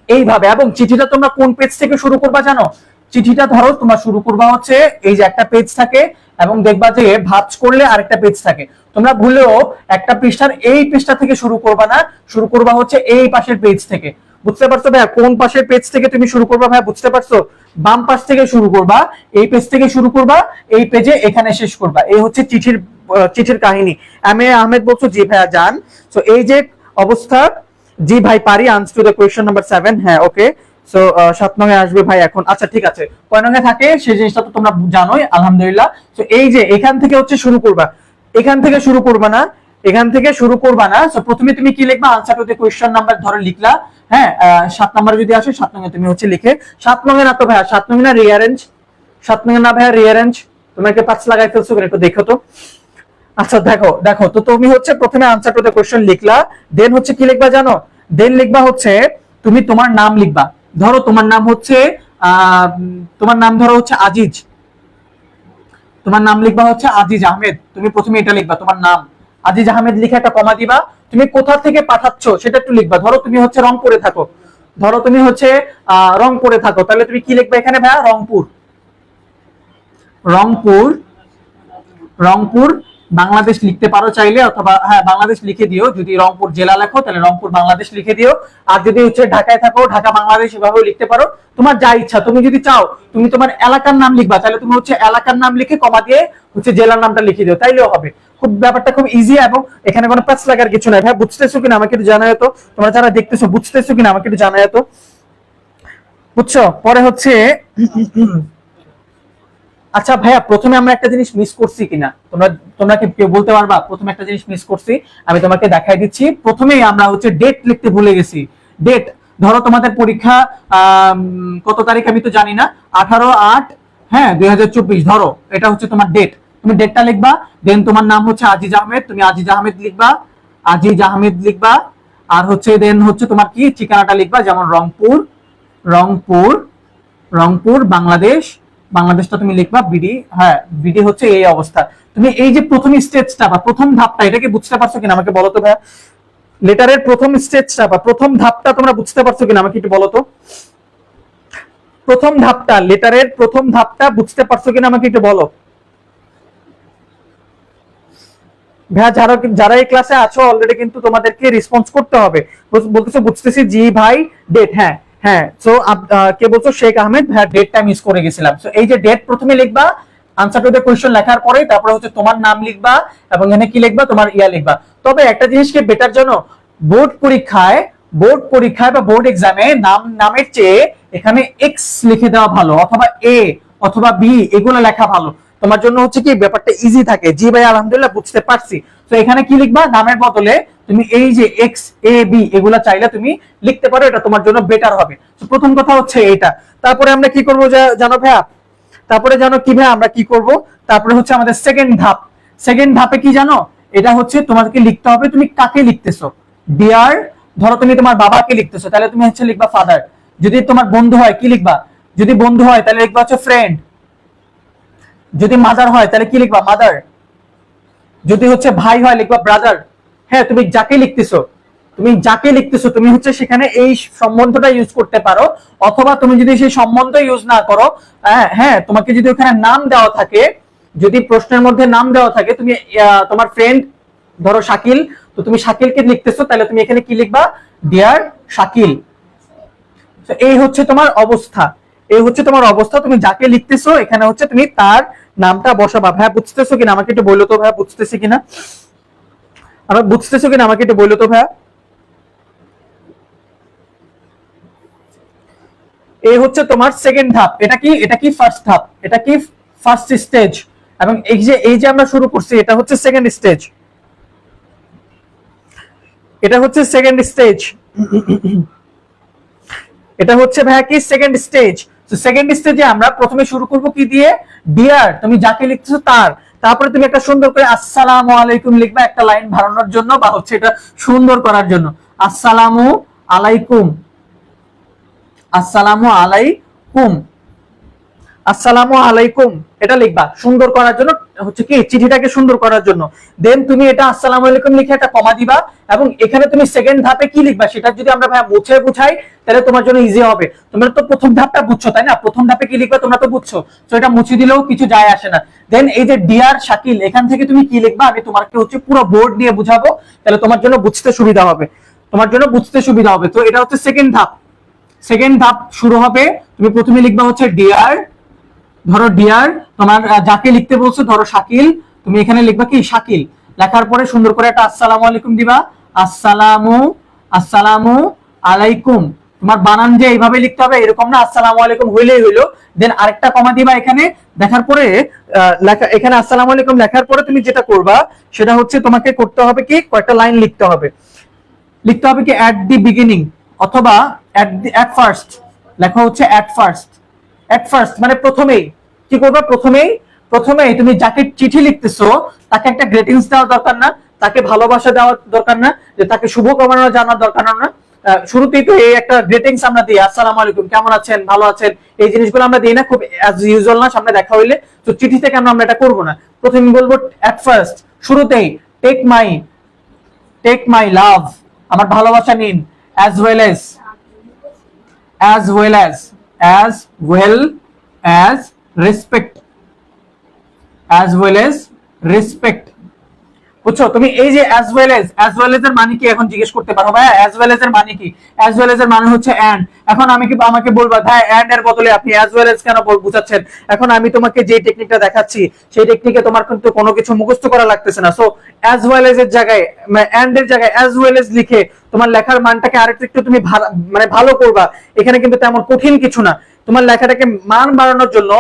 এইভাবে। এবং চিঠিটা তোমরা কোন পেজ থেকে শুরু করবা জানো? চিঠিটা ধরো তোমরা শুরু করবা হচ্ছে এই যে একটা পেজ থাকে, এবং দেখবা যে ভাঁজ করলে আরেকটা পেজ থাকে। তোমরা ভুলেও একটা পৃষ্ঠার এই পৃষ্ঠা থেকে শুরু করবা না, শুরু করবা হচ্ছে এই পাশের পেজ থেকে। বুঝতে পারছো ভাইয়া? কোন পাশের পেজ থেকে তুমি শুরু করবা ভাইয়া? বুঝতে পারছো? বাম পাশ থেকে শুরু করবা, এই পেজ থেকে শুরু করবা, এই পেজে এখানে শেষ করবা। এই হচ্ছে চিঠির কাহিনী। এম এ আহমেদ বলছো জি ভাইয়া যান। তো এই যে অবস্থা, জি ভাই পারি। Answer to the question number 7। হ্যাঁ ওকে। সো 7 নঙে আসবে ভাই এখন। আচ্ছা ঠিক আছে, কয় নঙে থাকে সেই জিনিসটা তো তোমরা জানোই আলহামদুলিল্লাহ। তো এই যে এখান থেকে হচ্ছে শুরু করবা, এখান থেকে শুরু করবা না, এখান থেকে শুরু করবা না। সো প্রথমে তুমি কি লিখবা? Answer to the question number ধরে লিখলা। হ্যাঁ 7 নাম্বার যদি আসে 7 নঙে তুমি হচ্ছে লিখে, 7 নঙে না তো ভাইয়া, 7 নঙে না রিঅ্যারেঞ্জ, 7 নঙে না ভাইয়া রিঅ্যারেঞ্জ। তোমাকে পাঁচ লাগাই ফেলছো, একটু দেখো তো। আচ্ছা দেখো দেখো, তো তুমি হচ্ছে প্রথমে আনসার টু দ্য কোয়েশ্চন লিখলা, দেন হচ্ছে কি লিখবা জানো? দেন লিখবা হচ্ছে তুমি তোমার নাম লিখবা। ধরো তোমার নাম হচ্ছে তোমার নাম ধরো হচ্ছে আজিজ, তোমার নাম লিখবা হচ্ছে আজিজ আহমেদ। তুমি প্রথমে এটা লিখবা তোমার নাম আজিজ আহমেদ, লিখে একটা কমা দিবা। তুমি কোথা থেকে পাঠাচ্ছ সেটা একটু লিখবা। ধরো তুমি হচ্ছে রংপুরে থাকো, ধরো তুমি হচ্ছে রংপুরে থাকো, তাহলে তুমি কি লিখবা এখানে ভাইয়া? রংপুর, রংপুর রংপুর বাংলাদেশ লিখতে পারো চাইলে, অথবা হ্যাঁ বাংলাদেশ লিখে দিও। যদি রংপুর জেলা লেখো তাহলে রংপুর বাংলাদেশ লিখে দিও। আর যদি হচ্ছে ঢাকায় থাকো ঢাকা বাংলাদেশ এভাবেও লিখতে পারো, তোমার যা ইচ্ছা। তুমি যদি চাও তুমি তোমার এলাকার নাম লিখবা, তাহলে তুমি হচ্ছে এলাকার নাম লিখে কমা দিয়ে হচ্ছে জেলার নামটা লিখে দিও, তাইলেও হবে। খুব ব্যাপারটা খুব ইজি, এবং এখানে কোনো প্যাচ লাগার কিছু নাই। ভাই বুঝতেছো কিনা আমাকে একটু জানাও তো, তোমরা যারা দেখতেছো বুঝতেছো কিনা আমাকে একটু জানাও তো, বুঝছো? পরে হচ্ছে আচ্ছা ভাইয়া, প্রথমে আমরা একটা জিনিস মিস করছি কিনা, তোমরা তোমরা কি কেউ বলতে পারবা? প্রথমে একটা জিনিস মিস করছি, আমি তোমাকে দেখাই দিচ্ছি। প্রথমেই আমরা হচ্ছে ডেট লিখতে ভুলে গেছি। ডেট, ধরো তোমাদের পরীক্ষা কত তারিখ আমি তো জানি না, 18/8 হ্যাঁ 2024, ধরো এটা হচ্ছে তোমার ডেট। তুমি ডেটটা লিখবা, দেন তোমার নাম হচ্ছে আজিজ আহমেদ, তুমি আজিজ আহমেদ লিখবা, আজিজ আহমেদ লিখবা। আর হচ্ছে দেন হচ্ছে তোমার কি ঠিকানাটা লিখবা, যেমন রংপুর, রংপুর, রংপুর বাংলাদেশ, বাংলাদেশটা তুমি লিখবা বিডি, হ্যাঁ বিডি হচ্ছে এই অবস্থা। তুমি এই যে প্রথম স্টেজটা বা প্রথম ধাপটা, এটাকে বুঝতে পারছো কিনা আমাকে বলো তো ভাইয়া? লেটারের প্রথম স্টেজটা বা প্রথম ধাপটা তোমরা বুঝতে পারছো কিনা আমাকে একটু বলো তো? প্রথম ধাপটা, লেটারের প্রথম ধাপটা বুঝতে পারছো কিনা আমাকে একটু বলো ভাইয়া। যারা যারা এই ক্লাসে আছো অলরেডি কিন্তু তোমাদেরকে রেসপন্স করতে হবে। বলতেছো বুঝতেছি জি ভাই, ডেট, হ্যাঁ হ্যাঁ। সো কে বলছো? শেখ আহমেদ। হ্যাঁ ডেটটা মিস করে গেছিলাম। সো এই যে ডেট প্রথমে লিখবা, আনসার টু দ্য কোশ্চেন লেখার পরে তারপরে হচ্ছে তোমার নাম লিখবা, এবং এখানে কি লিখবা? তোমার ইয়া লিখবা। তবে একটা জিনিসকে বেটার জন্য, বোর্ড পরীক্ষায়, বোর্ড পরীক্ষায় বা বোর্ড এক্সামে নামের চেয়ে এখানে এক্স লিখে দেওয়া ভালো, অথবা এ অথবা বি এগুলো লেখা ভালো। তোমার জন্য হচ্ছে কি ব্যাপারটা ইজি থাকে। জি ভাই আলহামদুলিল্লাহ বুঝতে পারছি। তো এখানে কি লিখবা? নামের বদলে তুমি এই যে এক্স এ বি এগুলা চাইলে তুমি লিখতে পারো, এটা তোমার জন্য বেটার হবে। তো প্রথম কথা হচ্ছে এটা। তারপরে আমরা কি করবো জানো ভাইয়া? তারপরে জানো কি ভাইয়া আমরা কি করব? তারপরে হচ্ছে আমাদের সেকেন্ড ধাপ। সেকেন্ড ধাপে কি জানো? এটা হচ্ছে তোমাকে লিখতে হবে তুমি কাকে লিখতেছো। ডিয়ার, ধরো তুমি তোমার বাবাকে লিখতেছো, তাহলে তুমি হচ্ছে লিখবা ফাদার। যদি তোমার বন্ধু হয় কি লিখবা? যদি বন্ধু হয় তাহলে লিখবা হচ্ছে ফ্রেন্ড। যদি মাদার হয় তাহলে কি লিখবা? মাদার। যদি হচ্ছে ভাই হয় লিখবা ব্রাদার। হ্যাঁ তুমি যাকে লিখতেছো, তুমি যাকে লিখতেছো তুমি হচ্ছে সেখানে এই সম্বন্ধটা ইউজ করতে পারো। অথবা তুমি যদি সেই সম্বন্ধ ইউজ না করো, হ্যাঁ তোমাকে যদি ওখানে নাম দেওয়া থাকে, যদি প্রশ্নের মধ্যে নাম দেওয়া থাকে, তুমি তোমার ফ্রেন্ড ধরো শাকিল, তো তুমি শাকিলকে লিখতেছো, তাহলে তুমি এখানে কি লিখবা? ডিয়ার শাকিল। এই হচ্ছে তোমার অবস্থা, এই হচ্ছে তোমার অবস্থা। তুমি যাকে লিখতেছো এখানে হচ্ছে তুমি তার নামটা বসাবা। ভাইয়া বুঝতেছো কিনা আমাকে একটু বললো তো ভাইয়া, বুঝতেছি কিনা? আমরা বুঝতেছো কিনা আমাকে একটু বললো তো ভাইয়া? এই হচ্ছে তোমার সেকেন্ড ধাপ। এটা কি? এটা কি ফার্স্ট ধাপ, এটা কি ফার্স্ট স্টেজ। এবং এই যে আমরা শুরু করছি এটা হচ্ছে সেকেন্ড স্টেজ, এটা হচ্ছে সেকেন্ড স্টেজ। এটা হচ্ছে ভাইয়া কি? Second stage. তো সেকেন্ড স্টেজে আমরা প্রথমে শুরু করব কি দিয়ে? ডিয়ার, তুমি যাকে লিখতেছো তার। তারপরে তুমি একটা সুন্দর করে আসসালামু আলাইকুম লিখবা, একটা লাইন বাড়ানোর জন্য বা হচ্ছে এটা সুন্দর করার জন্য। আসসালামু আলাইকুম, আসসালামু আলাইকুম, আসসালামু আলাইকুম, এটা লিখবা সুন্দর করার জন্য, হচ্ছে কি চিঠিটাকে সুন্দর করার জন্য। দেন তুমি এটা আসসালামু আলাইকুম লিখে একটা কমা দিবা, এবং এখানে তুমি সেকেন্ড ধাপে কি লিখবা সেটা যদি আমরা ভাই মুছে বুঝাই তাহলে তোমার জন্য ইজি হবে। তোমরা তো প্রথম ধাপটা বুঝছো তাই না? প্রথম ধাপে কি লিখবা তোমরা তো বুঝছো, তো এটা মুছে দিলেও কিছু যায় আসে না। দেন এই যে ডিয়ার শাকিল, এখান থেকে তুমি কি লিখবা আমি তোমাকে হচ্ছে পুরো বোর্ড দিয়ে বুঝাবো, তাহলে তোমার জন্য বুঝতে সুবিধা হবে, তোমার জন্য বুঝতে সুবিধা হবে। তো এটা হচ্ছে সেকেন্ড ধাপ। সেকেন্ড ধাপ শুরু হবে, তুমি প্রথমে লিখবা হচ্ছে ডিয়ার, ধরো ডিয়ার, তোমার যাকে লিখতে বলছো ধরো শাকিল, তুমি এখানে লিখবা কি? শাকিল। লেখার পরে সুন্দর করে একটা আসসালামু আলাইকুম দিবা, আসসালামু, আসসালামু আলাইকুম। তোমার বানান যে এইভাবে লিখতে হবে এরকম না, আসসালামু আলাইকুম হইলেই হইলো। দেন আরেকটা কমা দিবা এখানে, দেখার পরে লেখা এখানে আসসালামু আলাইকুম লেখার পরে তুমি যেটা করবা সেটা হচ্ছে তোমাকে করতে হবে কি? কয়েকটা লাইন লিখতে হবে। লিখতে হবে কি? অ্যাট দি বিগিনিং, অথবা অ্যাট ফার্স্ট। লেখা হচ্ছে অ্যাট ফার্স্ট। এট ফার্স্ট মানে প্রথমেই। কি করবা? প্রথমেই তুমি যাকে চিঠি লিখতেছো তাকে একটা গ্রিটিংস দেওয়া দরকার না, তাকে ভালোবাসা দেওয়া দরকার না, যে তাকে শুভকামনা জানার দরকার না। শুরুতেই তো এই একটা গ্রিটিংস আমরা দিই, আসসালামু আলাইকুম, কেমন আছেন, ভালো আছেন, এই জিনিসগুলো আমরা দিই না? খুব অ্যাজ ইউজুয়াল না সামনে দেখা হইলে? তো চিঠি থেকে আমরা এটা করবো না। প্রথমে বলবো এট ফার্স্ট, শুরুতেই, টেক মাই লাভ, আমার ভালোবাসা নিন, as well age, as well as respect, as well as respect. বুঝছো? তুমি এই যে অ্যাজ ওয়েল এর মানে কি এখন জিজ্ঞেস করতে পারো ভাই অ্যাজ ওয়েল এর মানে কি? অ্যাজ ওয়েল এর মানে হচ্ছে এন্ড। এখন আমি কি আমাকে বলবা ভাই এন্ড এর বদলে আপনি অ্যাজ ওয়েল কেন বুঝাচ্ছেন? এখন আমি তোমাকে যে টেকনিকটা দেখাচ্ছি সেই টেকনিকে তোমার কিন্তু কোনো কিছু মুখস্থ করা লাগতেছে না। সো অ্যাজ ওয়েল এর জায়গায় এন্ড এর জায়গায় অ্যাজ ওয়েল লিখে তোমার লেখার মানটাকে আরেকটু একটু তুমি মানে ভালো করবা। এখানে কিন্তু তেমন কঠিন কিছু না। তোমার লেখাটাকে মান বাড়ানোর জন্য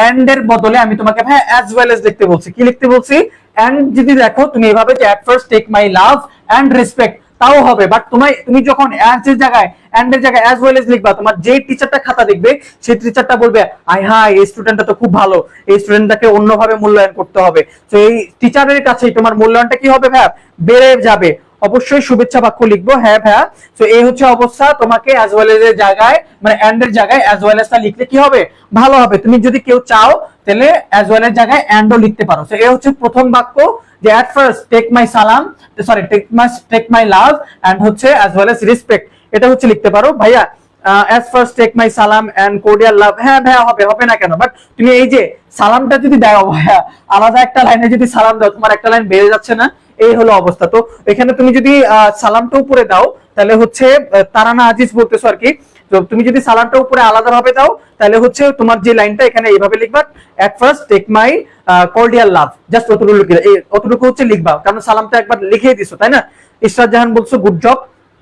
এন্ড এর বদলে আমি তোমাকে ভাই অ্যাজ ওয়েল লিখতে বলছি। কি লিখতে বলছি? এন্ড যদি দেখো তুমি এভাবে যে at first take my love and respect তাও হবে, বাট তুমি যখন অ্যাজ এর জায়গায় এন্ড এর জায়গায় অ্যাজ ওয়েল এজ লিখবা, তোমার যে টিচারটা খাতা দেখবে সেই টিচারটা বলবে আই হাই এই স্টুডেন্টটা তো খুব ভালো, এই স্টুডেন্টটাকে অন্যভাবে মূল্যায়ন করতে হবে। তো এই টিচারের কাছেই তোমার মূল্যায়নটা কি হবে ভাইয়া? বেড়ে যাবে। অবশ্যই শুভেচ্ছা বাক্য লিখবো, হ্যাঁ ভাইয়া। তো এই হচ্ছে অবস্থা। তোমাকে অ্যাজ ওয়েল এর জায়গায় মানে এন্ড এর জায়গায় অ্যাজ ওয়েল এজটা লিখলে কি হবে? ভালো হবে। তুমি যদি কেউ চাও তাহলে অ্যাজ ওয়েল এর জায়গায় এন্ডও লিখতে পারো। তো এই হচ্ছে প্রথম বাক্য যে এট ফার্স্ট টেক মাই সালাম, sorry take my love and হচ্ছে অ্যাজ ওয়েল এজ রেসপেক্ট, এটা হচ্ছে লিখতে পারো ভাইয়া। অ্যাজ ফার্স্ট টেক মাই সালাম এন্ড কোর্ডিয়াল লাভ, হ্যাঁ ভাইয়া হবে, হবে না কেন? বাট তুমি এই যে সালামটা যদি দাও ভাইয়া, আলাদা একটা লাইনে যদি সালাম দাও, তোমার একটা লাইন বেড়ে যাচ্ছে না? এই হলো অবস্থা। তো এখানে তুমি যদি সালামটা উপরে দাও তাহলে হচ্ছে তারানা আজিজ বলতেছো আর কি। তো তুমি যদি সালামটা উপরে আলাদা ভাবে দাও তাহলে হচ্ছে তোমার যে লাইনটা এখানে এইভাবে লিখবা, at first take my cordial love, just অতটুকু হচ্ছে লিখবা, কারণ সালামটা একবার লিখেই দিছো, তাই না? ইসরাত জাহান বলছো গুড জব,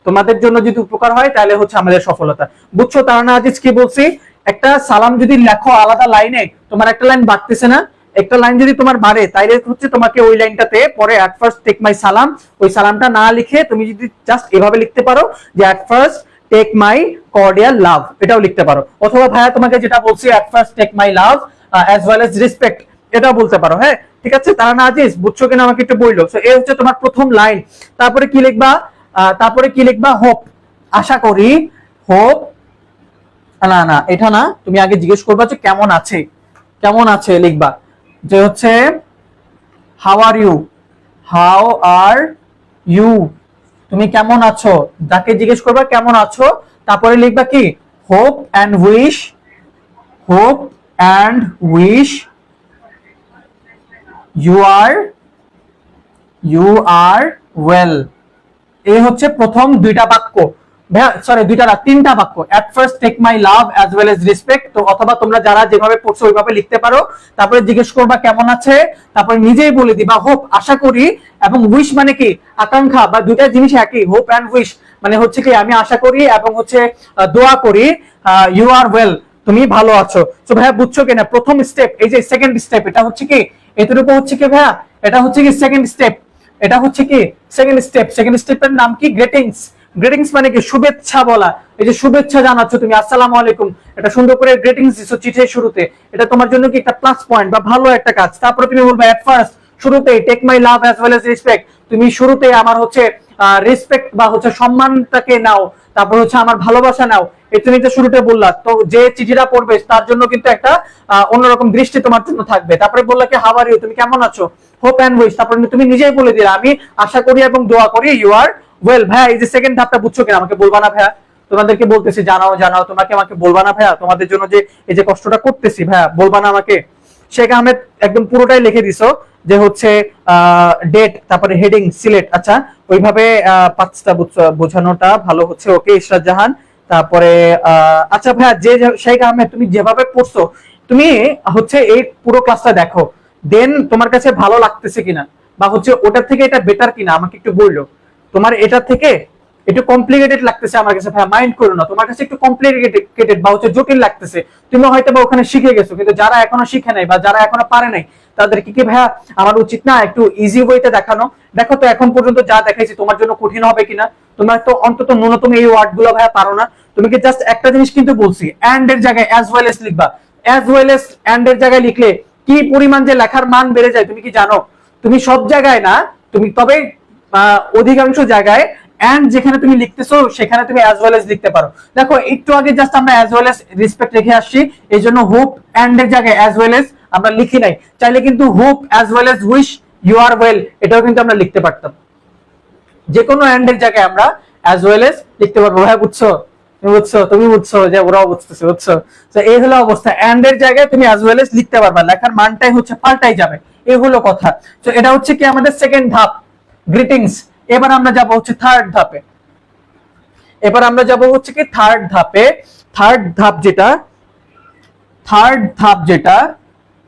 তোমাদের জন্য যদি উপকার হয় তাহলে হচ্ছে আমাদের সফলতা। বুঝছো তারানা আজিজ কি বলছি? একটা সালাম যদি লেখো আলাদা লাইনে, তোমার একটা লাইন বাড়তেছে না? একটা লাইন যদি তোমার বাড়ে তাইলে হচ্ছে তোমাকে ওই লাইনটাতে পরে এট ফার্স্ট টেক মাই সালাম, ওই সালামটা না লিখে তুমি যদি জাস্ট এভাবে লিখতে পারো যে at first take my cordial love, এটাও লিখতে পারো। অথবা ভাইয়া তোমাকে যেটা বলছি at first take my love as well as respect, এটাও বলতে পারো। হ্যাঁ ঠিক আছে তারানা আজিজ, বুঝছো কিনা আমাকে একটু বললো। সো এই হচ্ছে তোমার প্রথম লাইন। তারপরে কি লিখবা? তারপরে কি লিখবা? হোপ, আশা করি। হোপ, না না এটা না, তুমি আগে জিজ্ঞেস করবা যে কেমন আছে, কেমন আছে লিখবা। যে হচ্ছে how are you, how are you, তুমি কেমন আছো, যাকে জিজ্ঞেস করবা কেমন আছো, তারপরে লিখবা কি? Hope and wish, hope and wish you are, you are well. এই হচ্ছে প্রথম দুইটা বাক্য, সরি দুইটা না তিনটা বাক্য। At first take my love as well as respect, তো অথবা তোমরা যারা যেভাবে পড়ছো ওইভাবে লিখতে পারো। তারপরে জিজ্ঞেস করবা কেমন আছে, তারপরে নিজেই বলে দিবা হোপ আশা করি, এবং উইশ মানে কি? আকাঙ্ক্ষা, বা দুইটা জিনিস একই। হোপ এন্ড উইশ মানে হচ্ছে কি আমি আশা করি এবং হচ্ছে দোয়া করি ইউ আর ওয়েল, তুমি ভালো আছো। তো ভাইয়া বুঝছো কিনা প্রথম স্টেপ, এই যে সেকেন্ড স্টেপ, এটা হচ্ছে কি এতটুকু হচ্ছে কি ভাইয়া, এটা হচ্ছে কি সেকেন্ড স্টেপ, এটা হচ্ছে কি সেকেন্ড স্টেপ। সেকেন্ড স্টেপের নাম কি? গ্রিটিংস। গ্রিটিংস মানে কি? শুভেচ্ছা বলা। এই যে শুভেচ্ছা জানাচ্ছ তুমি, আসসালামু আলাইকুম, এটা সুন্দর করে গ্রিটিংস দিছো চিঠির শুরুতে, এটা তোমার জন্য কি একটা প্লাস পয়েন্ট বা ভালো একটা কাজ। তারপরে তুমি বলবে এট ফার্স্ট, শুরুতে take my love as well as respect, তুমি শুরুতে আমার হচ্ছে রেসপেক্ট বা হচ্ছে সম্মানটাকে নাও, তারপর হচ্ছে আমার ভালোবাসা নাও, এই তুমি তো শুরুতে বললা। তো যে চিঠিটা পড়বে তার জন্য কিন্তু একটা অন্যরকম দৃষ্টি তোমার জন্য থাকবে। তারপরে বললা কি হাউ আর ইউ, তুমি কেমন আছো। হোপ এন্ড উইশ, তারপরে তুমি নিজেই বলে দিলা আমি আশা করি এবং দোয়া করি ইউ আর ওয়েল। ভাইয়া এই যে সেকেন্ড ধাপটা বুঝছো কিনা আমাকে বলবা না ভাইয়া? তোমাদেরকে বলতেছি জানাও জানাও, তোমাকে আমাকে বলবা না ভাইয়া? তোমাদের জন্য যে এই যে কষ্টটা করতেছি ভাইয়া, বলবা না আমাকে? শেখ আহমেদ একদম পুরোটাই লিখে দিছো যে হচ্ছে ডেট, তারপরে হেডিং সিলেক্ট, আচ্ছা ওইভাবে পাঁচটা বোঝানোটা ভালো হচ্ছে। ওকে ইশরাত জাহান, তারপরে আচ্ছা ভাইয়া যে শেখ আহমেদ তুমি যেভাবে পড়ছো, তুমি হচ্ছে এই পুরো ক্লাসটা দেখো, দেন তোমার কাছে ভালো লাগতেছে কিনা, বা হচ্ছে ওটার থেকে এটা বেটার কিনা আমাকে একটু বললো। তোমার এটা থেকে একটু কমপ্লিকেটেড লাগতেছে আমার কাছে ভাইয়া, মাইন্ড করো না, তোমার কাছে একটু কমপ্লিকেটেড বা হচ্ছে জটিল লাগতেছে, তুমি হয়তো বা ওখানে শিখে গেছো, কিন্তু যারা এখনো শিখে নাই বা যারা এখনো পারে নাই তাদের কি ভাইয়া আমার উচিত না একটু ইজি ওয়েতে দেখানো? দেখো তো এখন পর্যন্ত যা দেখাইছি তোমার জন্য কঠিন হবে কিনা, তোমার তো অন্তত ন্যূনতম এই ওয়ার্ড গুলো ভাইয়া পারো না। তুমি কি জাস্ট একটা জিনিস কিন্তু বলছি, এন্ড এর জায়গায় অ্যাজ ওয়েল এস লিখবা। অ্যাজ ওয়েল এস এন্ড এর জায়গায় লিখলে কি পরিমাণ যে লেখার মান বেড়ে যায় তুমি কি জানো? তুমি সব জায়গায় না, তুমি তবে অধিকাংশ জায়গায় এন্ড যেখানে তুমি লিখতেছো সেখানে তুমি অ্যাজ ওয়েল এজ লিখতে পারো। দেখো একটু আগে জাস্ট আমরা অ্যাজ ওয়েল এজ রেসপেক্ট রেখে আসছি, এই জন্য হোপ এন্ড এর জায়গায় অ্যাজ ওয়েল এজ আমরা লিখি নাই। চাইলে কিন্তু hope as well as wish you are well এটাও কিন্তু আমরা লিখতে পারতাম। যে কোনো এন্ড এর জায়গায় আমরা অ্যাজ ওয়েল এজ লিখতে পারবো। ভাই বুঝছো? তুমি বুঝছো, তুমি বুঝছো যে ওরাও বুঝতেছে, বুঝছো? তো এই হলো অবস্থা, এন্ড এর জায়গায় তুমি অ্যাজ ওয়েল এজ লিখতে পারবা, লেখার মানটাই হচ্ছে পাল্টাই যাবে। এই হলো কথা। তো এটা হচ্ছে কি আমাদের সেকেন্ড ধাপ, গ্রিটিংস। এবার আমরা যাব হচ্ছে থার্ড ধাপে। এবার আমরা যাব হচ্ছে কি থার্ড ধাপে। থার্ড ধাপ যেটা,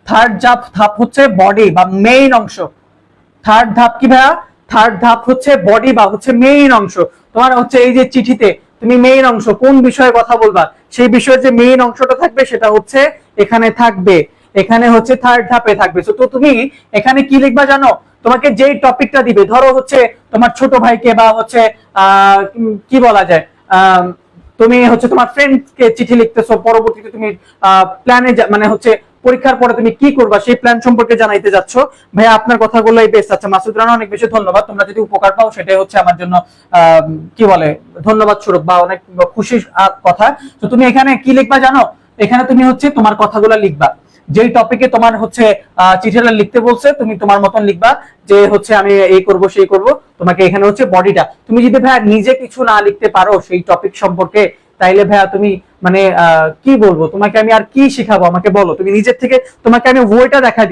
থার্ড ধাপ হচ্ছে বডি বা মেইন অংশ। থার্ড ধাপ কি ভাইয়া? থার্ড ধাপ হচ্ছে বডি বা হচ্ছে মেইন অংশ। তোমার হচ্ছে এই যে চিঠিতে তুমি মেইন অংশ কোন বিষয়ে কথা বলবা, সেই বিষয়ে যে মেইন অংশটা থাকবে সেটা হচ্ছে এখানে থাকবে, এখানে হচ্ছে থার্ড ধাপে থাকবে। তো তুমি এখানে কি লিখবা জানো? তোমাকে যেই টপিকটা দিবে, ধরো হচ্ছে তোমার ছোট ভাইকে বা হচ্ছে কি বলা যায়, তুমি হচ্ছে তোমার ফ্রেন্ডকে চিঠি লিখতেছো, পরবর্তীতে তুমি প্ল্যানে মানে হচ্ছে পরীক্ষার পরে তুমি কি করবা সেই প্ল্যান সম্পর্কে জানাইতে যাচ্ছ। ভাইয়া আপনার কথাগুলোই বেস্ট। আচ্ছা মাসুদ রানা, অনেক বেশি ধন্যবাদ। তোমরা যদি উপকার পাও সেটাই হচ্ছে আমার জন্য কি বলে ধন্যবাদ স্বরূপ বা অনেক খুশির কথা। তো তুমি এখানে কি লিখবা জানো? এখানে তুমি হচ্ছে তোমার কথাগুলো লিখবা, যেই টপিকে তোমার হচ্ছে চিঠিটা লিখতে বলছে তুমি তোমার মতন লিখবা যে হচ্ছে আমি এই করব সেই করব। তোমাকে এখানে হচ্ছে বডিটা, তুমি যদি ভাইয়া নিজে কিছু না লিখতে পারো সেই টপিক সম্পর্কে, তাইলে ভাইয়া তুমি মানে কি বলবো তোমাকে, আমি আর কি শিখাবো আমাকে বলো। তুমি নিজের থেকে, তোমাকে আমি ওয়েটা দেখাই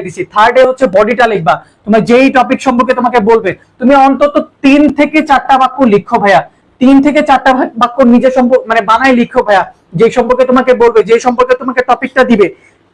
দিচ্ছি, থার্ডে হচ্ছে বডিটা লিখবা। তোমার যেই টপিক সম্পর্কে তোমাকে বলবে তুমি অন্তত 3 থেকে 4টা বাক্য লিখো ভাইয়া। 3 থেকে 4টা বাক্য নিজে সম্পর্কে মানে বানাই লিখো ভাইয়া, যে সম্পর্কে তোমাকে বলবে, যে সম্পর্কে তোমাকে টপিকটা দিবে,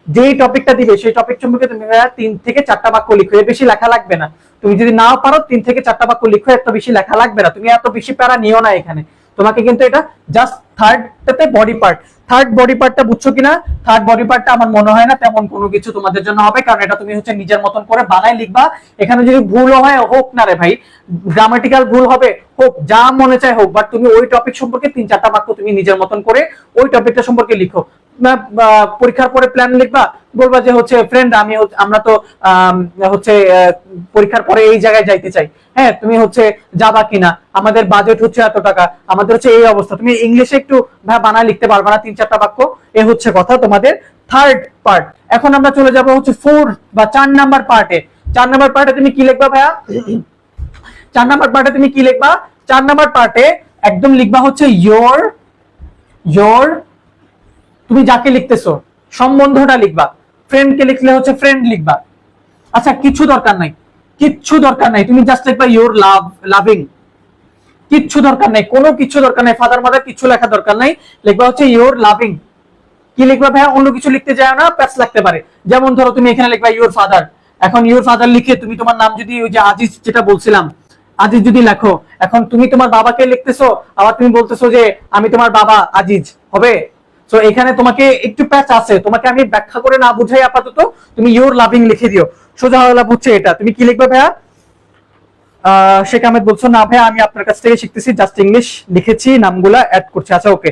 যেই টপিকটা দিবে সেই টপিক সম্পর্কে তুমি 3 থেকে 4টা বাক্য লিখো। এর বেশি লেখা লাগবে না। তুমি যদি নাও পারো 3 থেকে 4টা বাক্য লিখো, এত বেশি লেখা লাগবে না। তুমি এত বেশি প্যারা নিও না এখানে। তোমাকে কিন্তু এটা জাস্ট থার্ডটাতে বডি পার্ট, থার্ড বডি পার্টটা বুঝছো কিনা? থার্ড বডি পার্টটা আমার মনে হয় না তেমন কোনো কিছু তোমাদের জন্য হবে, কারণ এটা তুমি হচ্ছে নিজের মতন করে বানাই লিখবা। এখানে যদি ভুল হয় হোক না রে ভাই, গ্রামাটিক্যাল ভুল হবে হোক, যা মনে চায় হোক, বাট তুমি ওই টপিক সম্পর্কে 3-4টা বাক্য তুমি নিজের মতন করে ওই টপিকটা সম্পর্কে লিখো। পরীক্ষার পরে প্ল্যান লিখবা, বলবা যে হচ্ছে ফ্রেন্ড আমরা তো হচ্ছে পরীক্ষার পরে এই জায়গায় যাইতে চাই, হ্যাঁ তুমি হচ্ছে যাবা কিনা, আমাদের বাজেট হচ্ছে এত টাকা, আমাদের হচ্ছে এই অবস্থা। তুমি ইংলিশে একটু বানায় লিখতে পারবা না 3-4টা বাক্য? এ হচ্ছে কথা তোমাদের থার্ড পার্ট। এখন আমরা চলে যাব হচ্ছে 4 বা 4 নাম্বার পার্টে। 4 নাম্বার পার্টে তুমি কি লিখবা ভাইয়া? 4 নাম্বার পার্টে তুমি কি লিখবা? 4 নাম্বার পার্টে একদম লিখবা হচ্ছে ইয়োর তুমি যাকে লিখতেছো সম্বন্ধটা লিখবা। ফ্রেন্ডকে লিখলে হচ্ছে ফ্রেন্ড লিখবা। আচ্ছা কিচ্ছু দরকার নাই, তুমি জাস্ট লিখবা ইয়োর লাভিং। কিচ্ছু দরকার নাই, কোনো কিছু দরকার নাই, ফাদার মাদার কিছু লেখা দরকার নাই, লিখবা হচ্ছে ইয়োর লাভিং। কি লিখবা ভাইয়া? অন্য কিছু লিখতে যায় না, প্যাচ লাগতে পারে। যেমন ধরো তুমি এখানে লিখবা ইয়োর ফাদার। এখন ইয়োর ফাদার লিখে তুমি তোমার নাম যদি ওই যে আজিজ যেটা বলছিলাম আজিজ যদি লেখো, এখন তুমি তোমার বাবাকে লিখতেছো, আবার তুমি বলতেছো যে আমি তোমার বাবা আজিজ, হবে? তো এখানে তোমাকে একটু প্যাচ আছে, তোমাকে আমি ব্যাখ্যা করে না বুঝাই আপাতত তুমি ইয়োর লাভিং লিখে দিও, সোজা হলা বুঝছে এটা। তুমি কি লিখবে ভাইয়া? শেখ আহমেদ বলছো না ভাইয়া আমি আপনার কাছ থেকে শিখতেছি, জাস্ট ইংলিশ লিখেছি, নামগুলা অ্যাড করছি। আচ্ছা ওকে।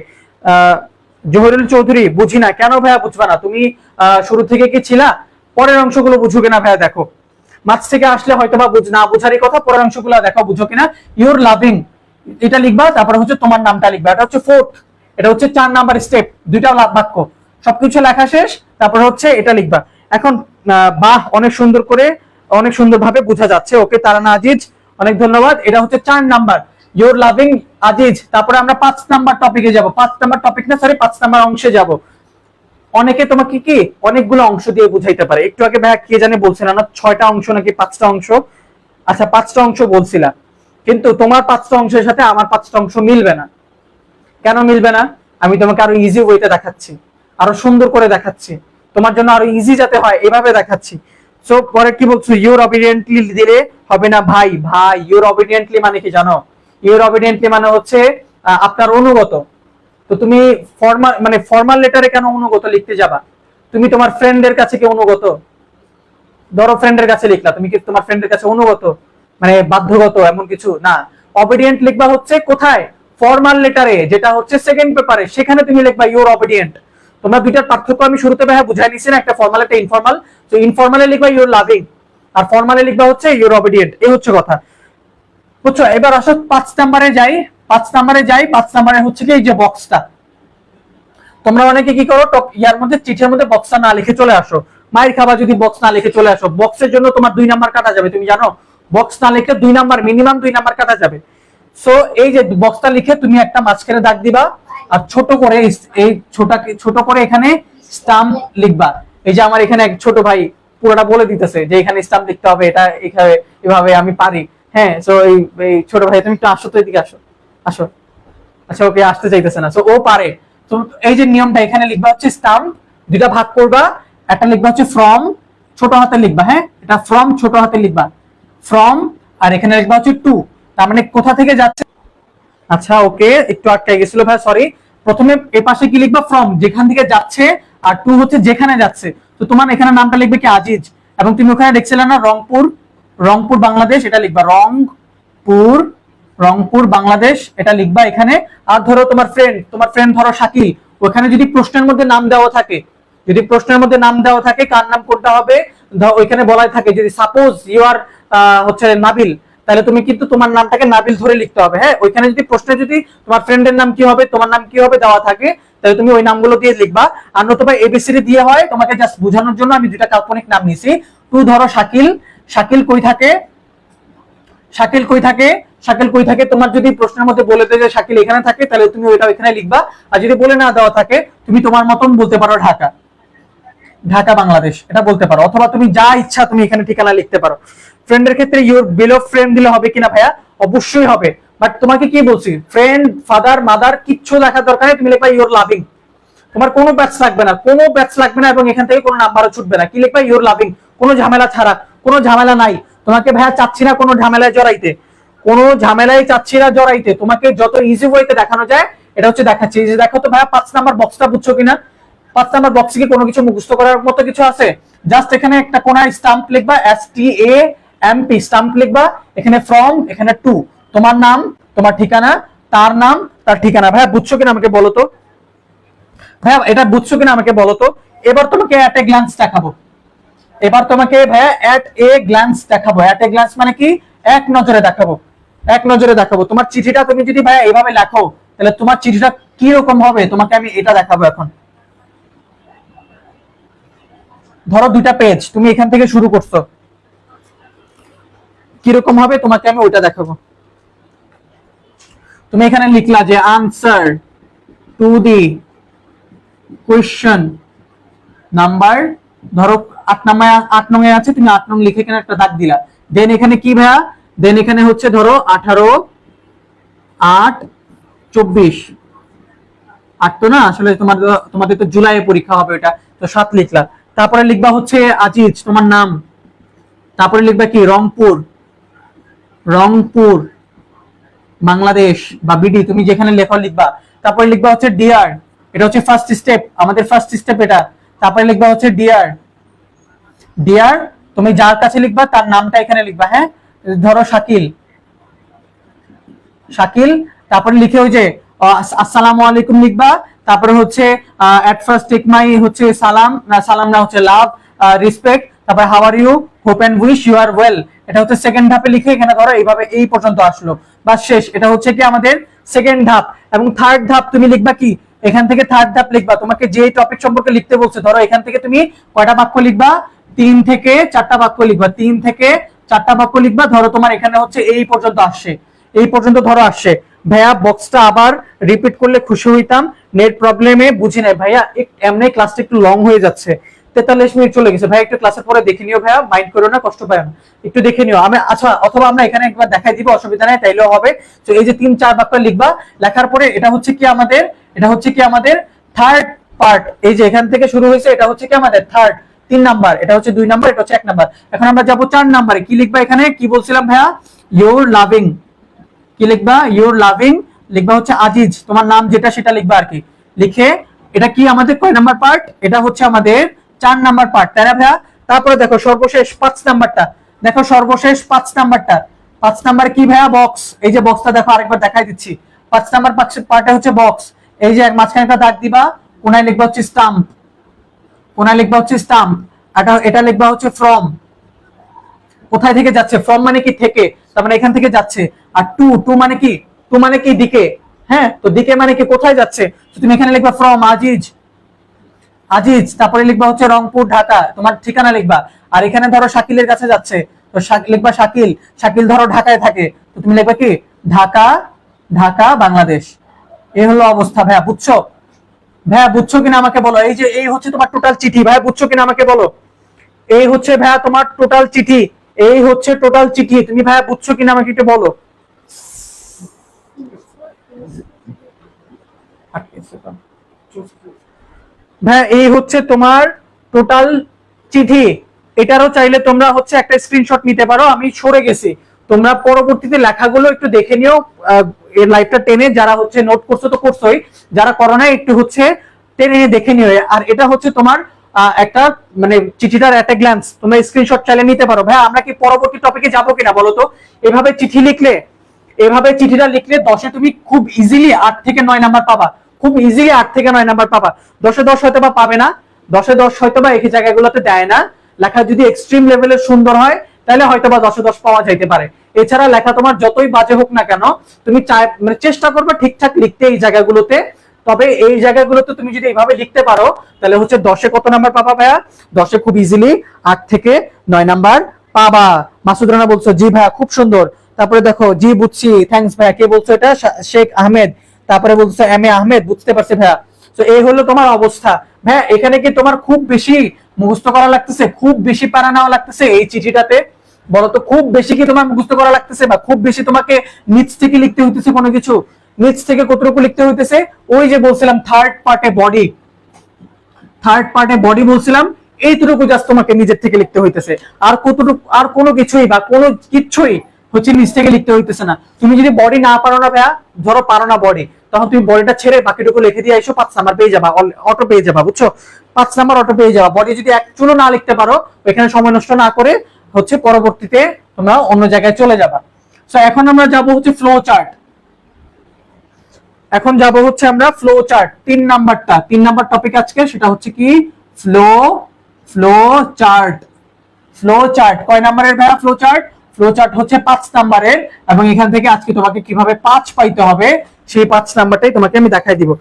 জহিরুল চৌধুরী বুঝি না, কেন ভাইয়া বুঝবা না? তুমি শুরু থেকে কি ছিলা? পরের অংশগুলো বুঝো কিনা ভাইয়া দেখো। মাছ থেকে আসলে হয়তো বা না বুঝারই কথা, পরের অংশগুলো দেখো বুঝো কিনা। ইউর লাভিং এটা লিখবা, তারপরে হচ্ছে তোমার নামটা লিখবা। এটা হচ্ছে ফোর্থ, এটা হচ্ছে 4 নাম্বার স্টেপ। দুইটা বাক্য, সবকিছু লেখা শেষ, তারপর হচ্ছে এটা লিখবা। এখন বাহ, অনেক সুন্দর করে অনেক সুন্দরভাবে বোঝা যাচ্ছে। ওকে তারানা আজিজ, অনেক ধন্যবাদ। এটা হচ্ছে 4 নাম্বার ইউর লাভিং আজিজ। তারপরে আমরা 5 নাম্বার টপিকে যাব। 5 নাম্বার টপিক না, সরি 5 নাম্বার অংশে যাব। অনেকে তোমাকে কি অনেকগুলো অংশ দিয়ে বুঝাইতে পারে। একটু আগে ভাইয়া কে জানে বলছিলাম না 6টা অংশ নাকি 5টা অংশ? আচ্ছা 5টা অংশ বলছিলা, কিন্তু তোমার 5টা অংশের সাথে আমার 5টা অংশ মিলবে না। কেন মিলবে না? আমি তোমাকে আরো ইজি ওয়েতে দেখাচ্ছি, আরো সুন্দর করে দেখাচ্ছি, তোমার জন্য আরো ইজি যাতে হয় এভাবে দেখাচ্ছি। সো পরে কি বলছো? ইউর অবিডিয়েন্টলি দিলে হবে না ভাই। ইউর অবিডিয়েন্টলি মানে কি জানো? ইউর অবিডিয়েন্টলি মানে হচ্ছে আপনার অনুগত। তো তুমি ফর্মাল লেটারে কেন অনুগত লিখতে যাবা? তুমি তোমার ফ্রেন্ডের কাছে কি অনুগত? ধরো ফ্রেন্ডের কাছে লিখলা, তুমি কি তোমার ফ্রেন্ডের কাছে অনুগত মানে বাধ্যগত এমন কিছু না। অবিডিয়েন্ট লিখবা হচ্ছে কোথায়? ফর্মাল লেটারে, যেটা হচ্ছে সেকেন্ড পেপারে, সেখানে তুমি লিখবা ইউর অবিডিয়েন্ট। তোমরা দুইটার পার্থক্য আমি শুরুতে ভাইয়া বুঝাই নিছি না, একটা ফর্মাল একটা ইনফর্মাল। তো ইনফর্মালে লিখবা ইউর লাভিং, আর ফর্মালে লিখবা হচ্ছে ইউর অবিডিয়েন্ট। এই হচ্ছে কথা, বুঝছো? এবার আসো 5 নাম্বারে যাই। 5 নাম্বারে হচ্ছে কি এই যে বক্সটা। তোমরা অনেকে কি করো, ইয়ার মধ্যে চিঠির মধ্যে বক্সটা না লিখে চলে আসো। মায়ের খাবার যদি বক্স না লিখে চলে আসো, বক্সের জন্য তোমার 2 নাম্বার কাটা যাবে। তুমি জানো বক্স না লিখে 2 নাম্বার, মিনিমাম 2 নাম্বার কাটা যাবে। সো এই যে বক্সটা লিখে তুমি একটা মাঝখানে দাগ দিবা, আর ছোট করে এই ছোট করে এখানে স্টাম্প লিখবা। এই যে আমার এখানে এক ছোট ভাই পুরোটা বলে দিতেছে যে এখানে স্টাম্প লিখতে হবে, এটা এখানে এভাবে আমি পারি। হ্যাঁ, সো এই ছোট ভাই তুমি একটু আসো তো, এদিকে আসো, আসো। আচ্ছা ওকে আসতে চাইতেছে না, সো ও পারে। তো এই যে নিয়মটা, এখানে লিখবা হচ্ছে স্টাম্প, দুইটা ভাগ করবা, একটা লিখবা হচ্ছে ফ্রম, ছোট হাতে লিখবা, হ্যাঁ এটা ফ্রম ছোট হাতে লিখবা, ফ্রম, আর এখানে লিখবা হচ্ছে টু, তার মানে কোথা থেকে যাচ্ছে। আচ্ছা ওকে, একটু আটকে গেছিল ভাই, সরি। প্রথমে এই পাশে কি লিখবা, ফ্রম যেখান থেকে যাচ্ছে, আর টু হচ্ছে যেখানে যাচ্ছে। তো তোমার এখানে নামটা লিখবে কি আজিজ, এবং তুমি ওখানে দেখছিলে না রংপুর, রংপুর বাংলাদেশ, এটা লিখবা রংপুর, রংপুর বাংলাদেশ এটা লিখবা এখানে। আর ধরো তোমার ফ্রেন্ড ধরো শাকিল, ওখানে যদি প্রশ্নের মধ্যে নাম দেওয়া থাকে, যদি প্রশ্নের মধ্যে নাম দেওয়া থাকে কার নাম কোনটা হবে, ওইখানে বলাই থাকে যদি সাপোজ ইউ আর হচ্ছে নাবিল, তাহলে তুমি কিন্তু তোমার নামটাকে নাবিল ধরে লিখতে হবে। হ্যাঁ, ওইখানে যদি প্রশ্নে যদি তোমার ফ্রেন্ডের নাম কি হবে, তোমার নাম কি হবে দেওয়া থাকে, তাহলে তুমি ওই নামগুলো দিয়ে লিখবা। আর নতুবা এবিসিডি দিয়ে হয়, তোমাকে জাস্ট বোঝানোর জন্য আমি দুটা কাল্পনিক নাম নিছি। টু ধরো শাকিল, শাকিল কই থাকে, শাকিল কই থাকে, শাকিল কই থাকে, তোমার যদি প্রশ্নের মধ্যে বলে দেয় যে শাকিল এখানে থাকে, তাহলে তুমি ওইটা এখানে লিখবা। আর যদি বলে না দেওয়া থাকে, তুমি তোমার মতন বলতে পারো ঢাকা, ঢাকা বাংলাদেশ এটা বলতে পারো, অথবা তুমি যা ইচ্ছা তুমি এখানে ঠিকানা লিখতে পারো। ফ্রেন্ডের ক্ষেত্রে ইউর বিলো ফ্রেন্ড দিলে হবে কিনা ভাইয়া, অবশ্যই হবে। বাট তোমাকে কি বলছি, ফ্রেন্ড ফাদার মাদার কিচ্ছু দেখার দরকার নেই, তুমি লিখবা ইউর লাভিং, তোমার কোনো ব্যাচ লাগবে না, কোনো ব্যাচ লাগবে না, এবং এখান থেকে কোনো নাম্বারও ছুটবে না। কি লিখবা, ইউর লাভিং, কোনো ঝামেলা ছাড়া, কোনো ঝামেলা নাই। তোমাকে ভাইয়া চাচ্ছি না কোনো ঝামেলায় জড়াইতে, কোনো ঝামেলায় চাচ্ছি না জড়াইতে, তোমাকে যত ইজি ওয়েতে দেখানো যায় এটা হচ্ছে দেখাচ্ছি। যে দেখো তো ভাইয়া 5 নাম্বার বক্সটা বুঝছো কিনা, 5 নাম্বার বক্সে কি কোনো কিছু মুখস্থ করার মতো কিছু আছে? জাস্ট এখানে একটা কোনায় স্টাম্প লিখবা, STAMP স্টাম্প লিখবা, এখানে ফ্রম, এখানে টু, তোমার নাম, তোমার ঠিকানা, তার নাম, তার ঠিকানা। ভাইয়া বুঝছো কিনা আমাকে বলো তো, ভাইয়া এটা বুঝছো কিনা আমাকে বলো তো। এবার তোমাকে অ্যাট এ গ্ল্যান্স দেখাবো, এবার তোমাকে ভাইয়া অ্যাট এ গ্ল্যান্স দেখাবো। অ্যাট এ গ্ল্যান্স মানে কি, এক নজরে দেখাবো, এক নজরে দেখাবো। তোমার চিঠিটা তুমি যদি ভাইয়া এইভাবে লেখো, তাহলে তোমার চিঠিটা কি রকম হবে তোমাকে আমি এটা দেখাবো। এখন ধরো দুইটা পেজ, তুমি এখান থেকে শুরু করছো, কিরকম হবে তোমাকে আমি ওইটা দেখাবো। তুমি এখানে লিখলা যে answer to the question number, ধরো 8 নং এ আছে, তুমি 8 নং লিখে এখানে একটা দাগ দিলা। দেন এখানে কি ভাইয়া, দেন এখানে হচ্ছে ধরো 18/8/24, 8 তো না আসলে, তোমাদের তো জুলাইয়ে পরীক্ষা হবে, ওটা তো 7 লিখলা। তারপরে লিখবা হচ্ছে আজিজ তোমার নাম, তারপরে লিখবা কি রংপুর, রংপুর বাংলাদেশ বা বিডি তুমি যেখানে লেখো লিখবা। তারপরে লিখবা হচ্ছে ডিয়ার, এটা হচ্ছে ফার্স্ট স্টেপ, আমাদের ফার্স্ট স্টেপ এটা। তারপরে লিখবা হচ্ছে ডিয়ার, ডিয়ার তুমি যার কাছে লিখবা তার নামটা এখানে লিখবা। হ্যাঁ, ধরো শাকিল, শাকিল, তারপরে লিখে ওই যে আসসালামু আলাইকুম লিখবা। তারপরে হচ্ছে এট ফার্স্ট টেক মাই হচ্ছে সালাম, না সালাম না হচ্ছে লাভ, রেসপেক্ট, তারপরে how are you, hope and wish you are well, এটা হচ্ছে সেকেন্ড ধাপে লিখে এখানে ধরো এইভাবে এই পর্যন্ত আসলো, বাস শেষ। এটা হচ্ছে কি আমাদের সেকেন্ড ধাপ। এবং থার্ড ধাপ তুমি লিখবা কি, এখান থেকে থার্ড ধাপ লিখবা, তোমাকে যে টপিক সম্পর্কে লিখতে বলছে, ধরো এখান থেকে তুমি কয়টা বাক্য লিখবা, 3 থেকে 4টা বাক্য লিখবা, 3 থেকে 4টা বাক্য লিখবা। ধরো তোমার এখানে হচ্ছে এই পর্যন্ত আসছে, এই পর্যন্ত ধরো আসছে। ভাইয়া বক্সটা আবার রিপিট করলে খুশি হইতাম, নেট প্রবলেমে বুঝি নাই ভাইয়া, এমনি ক্লাসটা একটু লং হয়ে যাচ্ছে, 43 মিনিট চলে গেছে। ভাই একটু ক্লাসের পরে দেখে নিও ভাইয়া, মাইন্ড করো না, কষ্ট পাই না, একটু দেখে নিও। আমি আচ্ছা, অথবা আমরা এখানে একবার দেখাই দিব, অসুবিধা নাই, তাইলেও হবে। তো এই যে 3-4 বাক্য লিখবা, লেখার পরে এটা হচ্ছে কি আমাদের, এটা হচ্ছে কি আমাদের থার্ড পার্ট। এই যে এখান থেকে শুরু হয়েছে, এটা হচ্ছে কি আমাদের থার্ড, 3 নাম্বার, এটা হচ্ছে 2 নাম্বার, এটা হচ্ছে 1 নাম্বার। এখন আমরা যাবো 4 নাম্বারে। কি লিখবা এখানে, কি বলছিলাম ভাইয়া, ইউর লাভিং, কি লিখবা, ইউর লাভিং লিখবা হচ্ছে আজিজ, তোমার নাম যেটা সেটা লিখবা আর কি। লিখে এটা কি আমাদের কয় নাম্বার পার্ট, এটা হচ্ছে আমাদের 4 নাম্বার পার্ট, তাই না ভাইয়া। তারপরে দেখো সর্বশেষ 5 নাম্বারটা, দেখো সর্বশেষ 5 নাম্বারটা, 5 নাম্বার কি ভাইয়া, বক্স। এই যে বক্সটা দেখো, আরেকবার দেখাই দিচ্ছি। 5 নাম্বার পার্টে হচ্ছে বক্স। এই যে মাঝখানে একটা দাগ দিবা, কোনায় লিখবা হচ্ছে স্টাম্প, কোনায় লিখবা হচ্ছে স্টাম্প, এটা লিখবা হচ্ছে ফ্রম, কোথায় থেকে যাচ্ছে, ফ্রম মানে কি থেকে, তার মানে এখান থেকে যাচ্ছে। আর টু, টু মানে কি, টু মানে কি দিকে, হ্যাঁ তো দিকে মানে কি কোথায় যাচ্ছে, তুমি এখানে লিখবা ফ্রম আজিজ, আজিজ, তারপরে লিখবা হচ্ছে রংপুর ঢাকা, তোমার ঠিকানা লিখবা। আর এখানে ধরো শাকিলের কাছে যাচ্ছে, তো লিখবা শাকিল, শাকিল ধরো ঢাকায় থাকে, তো তুমি লিখবা কি ঢাকা, ঢাকা বাংলাদেশ। এই হলো অবস্থা ভাইয়া, বুঝছো? ভাইয়া বুঝছো কিনা আমাকে বলো। এই যে এই হচ্ছে তোমার টোটাল চিঠি, ভাইয়া বুঝছো কিনা আমাকে বলো। এই হচ্ছে ভাইয়া তোমার টোটাল চিঠি, এই হচ্ছে টোটাল চিঠি। তুমি ভাইয়া বুঝছো কিনা আমাকে একটু বলো। ভাইয়া এই হচ্ছে তোমার টোটাল চিঠি। এটারও চাইলে তোমরা হচ্ছে একটা স্ক্রিনশট নিতে পারো, আমি সরে গেছি, তোমরা পরবর্তীতে লেখাগুলো একটু দেখে নিও। এই লাইভটা টেনে যারা হচ্ছে নোট করছো তো করছোই, যারা করো না একটু হচ্ছে টেনে দেখে নিও। আর এটা হচ্ছে তোমার একটা মানে চিঠিটার একটা গ্ল্যান্স, তোমরা স্ক্রিনশট চাইলে নিতে পারো। ভাই আমরা কি পরবর্তী টপিকে যাবো কিনা বলো তো? এভাবে চিঠি লিখলে, এভাবে চিঠিটা লিখলে 10-এ তুমি খুব ইজিলি 8 থেকে 9 নাম্বার পাবা, খুব ইজিলি 8 থেকে 9 নাম্বার পাবা। 10-এ 10 হয়তো বা পাবে না, 10-এ 10 হয়তো বা এই জায়গাগুলোতে দেয় না। লেখা যদি এক্সট্রিম লেভেলের সুন্দর হয় তাহলে হয়তো বা 10-এ 10 পাওয়া যাইতে পারে। এছাড়া লেখা তোমার যতই বাজে হোক না কেন, তুমি মানে চেষ্টা করবে ঠিকঠাক লিখতে এই জায়গাগুলোতে। তবে এই জায়গাগুলোতে তুমি যদি এইভাবে লিখতে পারো তাহলে হচ্ছে 10-এ কত নাম্বার পাবা ভাইয়া? 10-এ খুব ইজিলি 8 থেকে 9 নাম্বার পাবা। মাসুদ রানা বলছো জি ভাইয়া খুব সুন্দর। তারপরে দেখো জি বুঝছি, থ্যাঙ্কস ভাইয়া। কে বলছো এটা? শেখ আহমেদ। তারপরে বলছো এম এ আহমেদ, বুঝতে পারছি ভাইয়া। তো এই হলো তোমার অবস্থা। ভাইয়া এখানে কি তোমার খুব বেশি মুখস্থ করা লাগতেছে, খুব বেশি প্যারা নেওয়া লাগতেছে এই চিঠিটাতে? বলতো খুব বেশি কি তোমার মুখস্থ করা লাগতেছে, বা খুব বেশি তোমাকে নিচ থেকে লিখতে হইতেছে কোনো কিছু? নিচ থেকে কতটুকু লিখতে হইতেছে? ওই যে বলছিলাম থার্ড পার্টে বডি, থার্ড পার্টে বডি বলছিলাম, এইটুকু জাস্ট তোমাকে নিজের থেকে লিখতে হইতেছে। আর কতটুকু, আর কোনো কিছুই বা কোনো কিচ্ছুই হচ্ছে নিচ থেকে লিখতে হইতেছে না। তুমি যদি বডি না পারো না ভাইয়া, ধরো পারো না বডি, তখন তুমি বডিটা ছেড়ে বাকিটুকু লিখে দিয়ে আইসো, 5 নাম্বার পেয়ে যাবা, অটো পেয়ে যাবা, বুঝছো? 5 নাম্বার অটো পেয়ে যাবা। বডি যদি এক চুলো না লিখতে পারো, এখানে সময় নষ্ট না করে হচ্ছে পরবর্তীতে তোমরা অন্য জায়গায় চলে যাবা। সো এখন আমরা যাব হচ্ছে ফ্লো চার্ট। এখন যাব হচ্ছে আমরা ফ্লো চার্ট 3 নাম্বারটা, 3 নাম্বার টপিক আজকে, সেটা হচ্ছে কি flow, flow chart. Flow chart কয় নাম্বারের ভাইয়া? ফ্লো চার্ট, ফ্লো চার্ট হচ্ছে 5 নাম্বারের। এবং এখান থেকে আজকে তোমাকে কিভাবে 5 পাইতে হবে সেই 5 নাম্বারটাই তোমাকে আমি দেখাই দিব।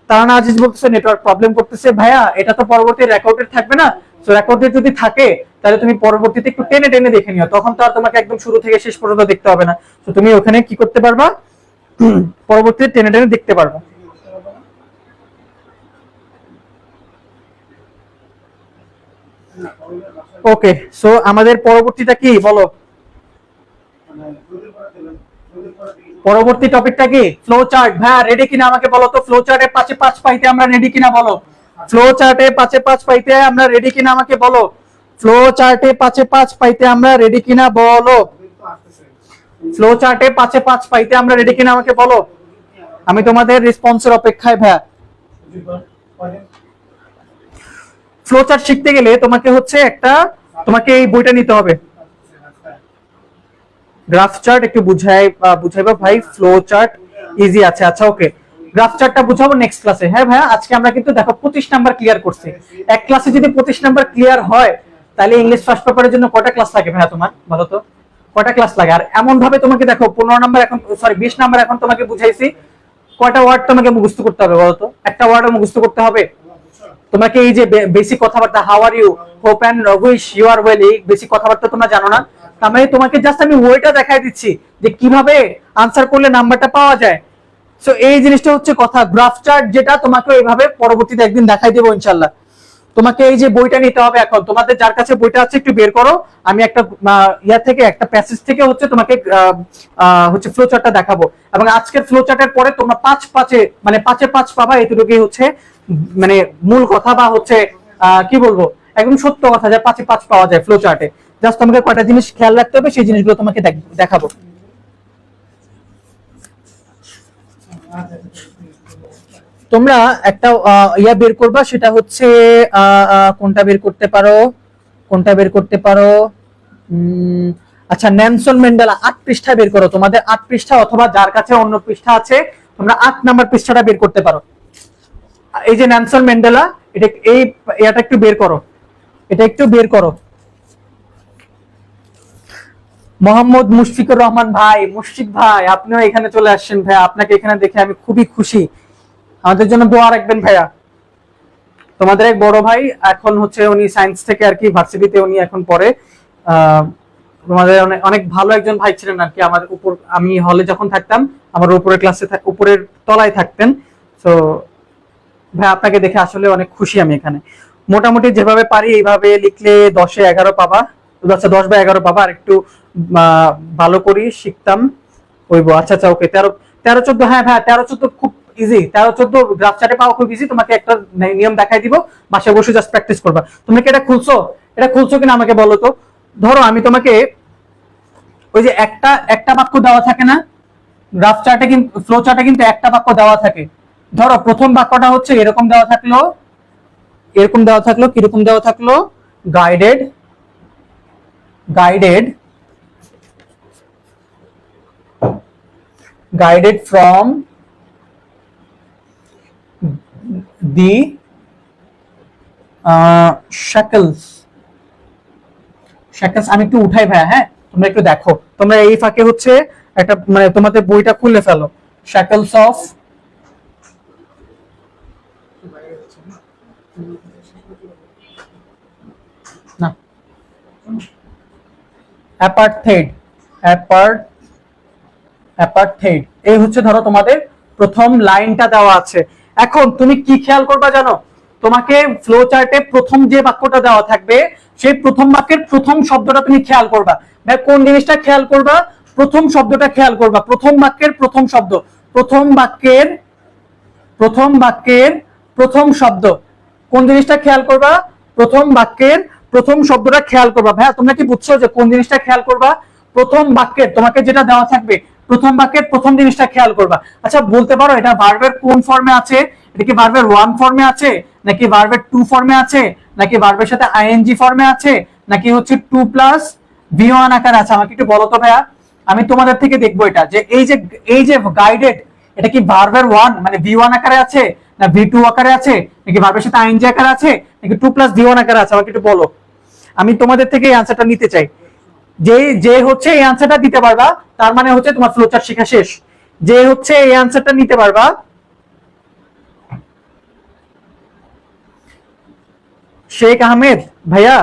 তারানা আজিজ বলতেছে নেটওয়ার্ক প্রবলেম করতেছে। ভাইয়া এটা তো পরবর্তী রেকর্ডেড থাকবে না, তো রেকর্ডেড যদি থাকে তাহলে তুমি পরবর্তীতে একটু টেনে টেনে দেখে নিও, তখন তো আর তোমাকে একদম শুরু থেকে শেষ পর্যন্ত দেখতে হবে না। তো তুমি ওখানে কি করতে পারবা, পরবর্তীতে টেনে টেনে দেখতে পারবা। ওকে, সো আমাদের পরবর্তীটা কি বলো? পরবর্তী টপিকটা কি? Flow chart. ভাইয়া রেডি কিনা আমাকে বলো তো? ফ্লো চার্টে 5-এ 5 পাইতে আমরা রেডি কিনা বলো? ফ্লো চার্টে 5-এ 5 পাইতে আমরা রেডি কিনা আমাকে বলো? ফ্লো চার্টে 5-এ 5 পাইতে আমরা রেডি কিনা বলো? ফ্লো চার্টে 5-এ 5 পাইতে আমরা রেডি কিনা আমাকে বলো? আমি তোমাদের রেসপন্সের অপেক্ষায় ভাইয়া। ফ্লো চার্ট শিখতে গেলে তোমাকে হচ্ছে তোমাকে এই বইটা নিতে হবে, গ্রাফ চার্ট। একটু বুঝাইবা ভাই, ফ্লো চার্ট ইজি আছে। আচ্ছা ওকে, গ্রাফ চার্টটা বুঝাবো নেক্সট ক্লাসে। হ্যাঁ ভাইয়া আজকে আমরা কিন্তু দেখো 25 নাম্বার ক্লিয়ার করছি। এক ক্লাসে যদি 25 নাম্বার ক্লিয়ার হয় তাহলে ইংলিশ ফার্স্ট পেপারের জন্য কয়টা ক্লাস লাগে ভাইয়া তোমার বলো তো? কয়টা ক্লাস লাগে? আর এমন ভাবে তোমাকে দেখো 15 নাম্বার এখন, সরি 20 নাম্বার এখন তোমাকে বুঝাইছি, কয়টা ওয়ার্ড তোমাকে মুখস্থ করতে হবে বলো তো? একটা ওয়ার্ড মুখস্থ করতে হবে তোমাকে। এই যে বেসিক কথাবার্তা, how are you, hope and wish you are well, এই বেসিক কথাবার্তা তোমরা জানো না। তার মানে তোমাকে জাস্ট আমি ওয়েটা দেখাই দিচ্ছি যে কিভাবে আনসার করলে নাম্বারটা পাওয়া যায়। সো এই জিনিসটা হচ্ছে কথা। গ্রাফ চার্ট যেটা তোমাকে এইভাবে পরবর্তীতে একদিন দেখাই দেবো ইনশাল্লাহ। তোমাকে এই যে বইটা নিতে হবে, এখন তোমাদের যার কাছে বইটা আছে একটু বের করো। আমি একটা ইয়া থেকে, একটা প্যাসেজ থেকে হচ্ছে তোমাকে হচ্ছে ফ্লো চার্টটা দেখাবো। এবং আজকের ফ্লো চার্টের পরে তোমরা 5-5-এ মানে 5-এ 5 পাবা, এতটুকুই হচ্ছে মানে মূল কথা, বা হচ্ছে কি বলবো একদম সত্য কথা, যে 5-এ 5 পাওয়া যায় ফ্লো চার্টে। জাস্ট তোমাকে কয়টা জিনিস খেয়াল রাখতে হবে, সেই জিনিসগুলো তোমাকে দেখাবো। তোমরা একটা ইয়া বের করবা, সেটা হচ্ছে কোনটা বের করতে পারো, কোনটা বের করতে পারো? আচ্ছা নেলসন ম্যান্ডেলা 8 পৃষ্ঠা বের করো, তোমাদের 8 পৃষ্ঠা, অথবা যার কাছে অন্য পৃষ্ঠা আছে তোমরা 8 নাম্বার পৃষ্ঠাটা বের করতে পারো। এই যে নেলসন ম্যান্ডেলা, এটা এই এটা একটু বের করো, এটা একটু বের করো। মোহাম্মদ মুশফিকুর রহমান ভাই, মুশফিক ভাই আপনিও এখানে চলে আসছেন ভাইয়া, আপনাকে এখানে দেখে আমি খুবই খুশি। আমাদের জন্য দোয়া রাখবেন ভাইয়া। তোমাদের এক বড় ভাই, এখন হচ্ছে উনি সায়েন্স থেকে আর কি ভার্সিটিতে উনি এখন পড়ে। তোমাদের অনেক ভালো একজন ভাই ছিলেন আর কি আমাদের উপর। আমি হলে যখন থাকতাম আমার উপরের ক্লাসে, উপরের তলায় থাকতেন। তো ভাই আপনাকে দেখে আসলে অনেক খুশি আমি এখানে। মোটামুটি যেভাবে পারি এইভাবে লিখলে 10-এ 11 পাবা। আচ্ছা 10/11 পাবা, আর একটু ভালো করি শিখতাম হইব। আচ্ছা আচ্ছা ওকে, 13-14, হ্যাঁ হ্যাঁ 13-14 খুব ইজি। 13-14 গ্রাফ চার্টে পাওয়া খুব ইজি। তোমাকে একটা নিয়ম দেখাই দিব, বাসায় বসে জাস্ট প্র্যাকটিস করবা। তুমি কি এটা খুলছো? এটা খুলছো কিনা আমাকে বলো তো। ধরো আমি তোমাকে ওই যে একটা একটা বাক্য দেওয়া থাকে না গ্রাফ চার্টে, কিন্তু ফ্লো চার্টে কিন্তু একটা বাক্য দেওয়া থাকে। ধরো প্রথম বাক্যটা হচ্ছে এরকম দেওয়া থাকলো, এরকম দেওয়া থাকলো, কিরকম দেওয়া থাকলো, guided guided guided from the shackles shackles। আমি একটু উঠাই ভাইয়া, হ্যাঁ তোমরা একটু দেখো, তোমরা এই ফাঁকে হচ্ছে একটা মানে তোমাদের বইটা খুলে ফেলো। shackles of না apartheid apartheid এই হচ্ছে ধরো তোমাদের প্রথম লাইনটা দেওয়া আছে। এখন তুমি কি খেয়াল করবা জানো, তোমাকে ফ্লো চার্টে প্রথম যে বাক্যটা দেওয়া থাকবে সেই প্রথম বাক্যের প্রথম শব্দটা তুমি খেয়াল করবা। ভাই কোন জিনিসটা খেয়াল করবা? প্রথম শব্দটা খেয়াল করবা। প্রথম বাক্যের প্রথম শব্দ, প্রথম বাক্যের প্রথম শব্দ, কোন জিনিসটা খেয়াল করবা? প্রথম বাক্যের প্রথম শব্দটা খেয়াল করবা। ভাইয়া তোমরা কি বুঝছো যে কোন জিনিসটা খেয়াল করবা? প্রথম বাক্যের তোমাকে যেটা দেওয়া থাকবে প্রথম বাক্যের প্রথম জিনিসটা খেয়াল করবা। আচ্ছা বলতে পারো এটা ভার্বের কোন ফর্মে আছে? এটা কি ভার্বের 1 ফর্মে আছে, নাকি ভার্বের 2 ফর্মে আছে, নাকি ভার্বের সাথে আইএনজি ফর্মে আছে, নাকি হচ্ছে 2+V1 আকারে আছে? আমাকে একটু বলো তো ভাইয়া, আমি তোমাদের থেকে দেখবো এটা যে এই যে গাইডেড, এটা কি ভার্বের 1 মানে V1 আকারে আছে, না V2 আকারে আছে, নাকি ভার্বের সাথে আইএনজি আকারে আছে, নাকি 2+V1 আকারে আছে? আমাকে একটু বলো, আমি তোমাদের থেকে এই আনসারটা নিতে চাই। যে যে হচ্ছে এই আনসারটা দিতে পারবা তার মানে হচ্ছে তোমার ফ্লোচার্ট শেখা শেষ। যে হচ্ছে এই আনসারটা নিতে পারবা, শেখ আহমেদ ভাইয়া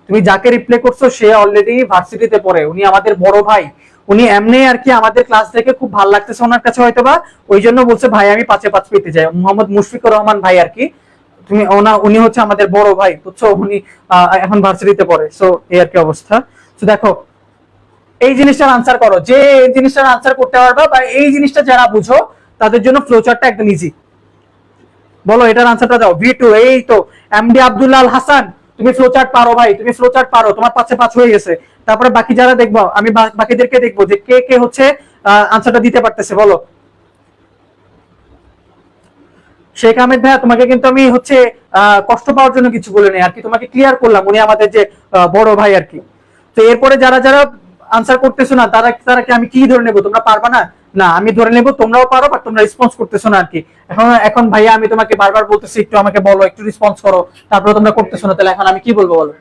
তুমি যাকে রিপ্লে করছো সে অলরেডি ভার্সিটিতে পড়ে, উনি আমাদের বড় ভাই। উনি এমনি আর কি আমাদের ক্লাস দেখে খুব ভালো লাগতেছে ওনার কাছে হয়তোবা, ওই জন্য বলছে ভাই আমি 5-এ 5 পেতে চাই। মোহাম্মদ মুশফিকুর রহমান ভাই আর কি, তুমি উনি হচ্ছে আমাদের বড় ভাই বুঝছো, উনি এখন ভার্সিটিতে পড়ে। সো এই আর কি অবস্থা। তো দেখো এই জিনিসটার আনসার করো, যে জিনিসটার আনসার করতে পারবা বা এই জিনিসটা যারা বুঝো তাদের জন্য ফ্লোচার্টটা একদম ইজি। বলো এটার আনসারটা দাও। V2, এই তো এমডি আব্দুল্লাহ আল হাসান, তুমি ফ্লোচার্ট পারো ভাই, তুমি ফ্লোচার্ট পারো, তোমার 5-এ 5 হয়ে গেছে। তারপরে বাকি যারা দেখবো, আমি বাকিদেরকে দেখবো যে কে কে হচ্ছে আনসারটা দিতে পারতেছে। বলো শেখ আহমেদ ভাইয়া, তোমাকে কিন্তু আমি হচ্ছে কষ্ট পাওয়ার জন্য কিছু বলে নেই আর কি, তোমাকে ক্লিয়ার করলাম উনি আমাদের যে বড় ভাই আর কি। তো এরপরে যারা যারা আনসার করতেছো না তারা তারা কি আমি কি ধরে নেবো তোমরা পারবা না? না আমি ধরে নেবো তোমরাও পারো, বাট তোমরা রেসপন্স করতেছো না আর কি। এখন এখন ভাইয়া আমি তোমাকে বারবার বলতেছি একটু আমাকে বলো, একটু রেসপন্স করো, তারপরে তোমরা করতেছো না, তাহলে এখন আমি কি বলবো বলো।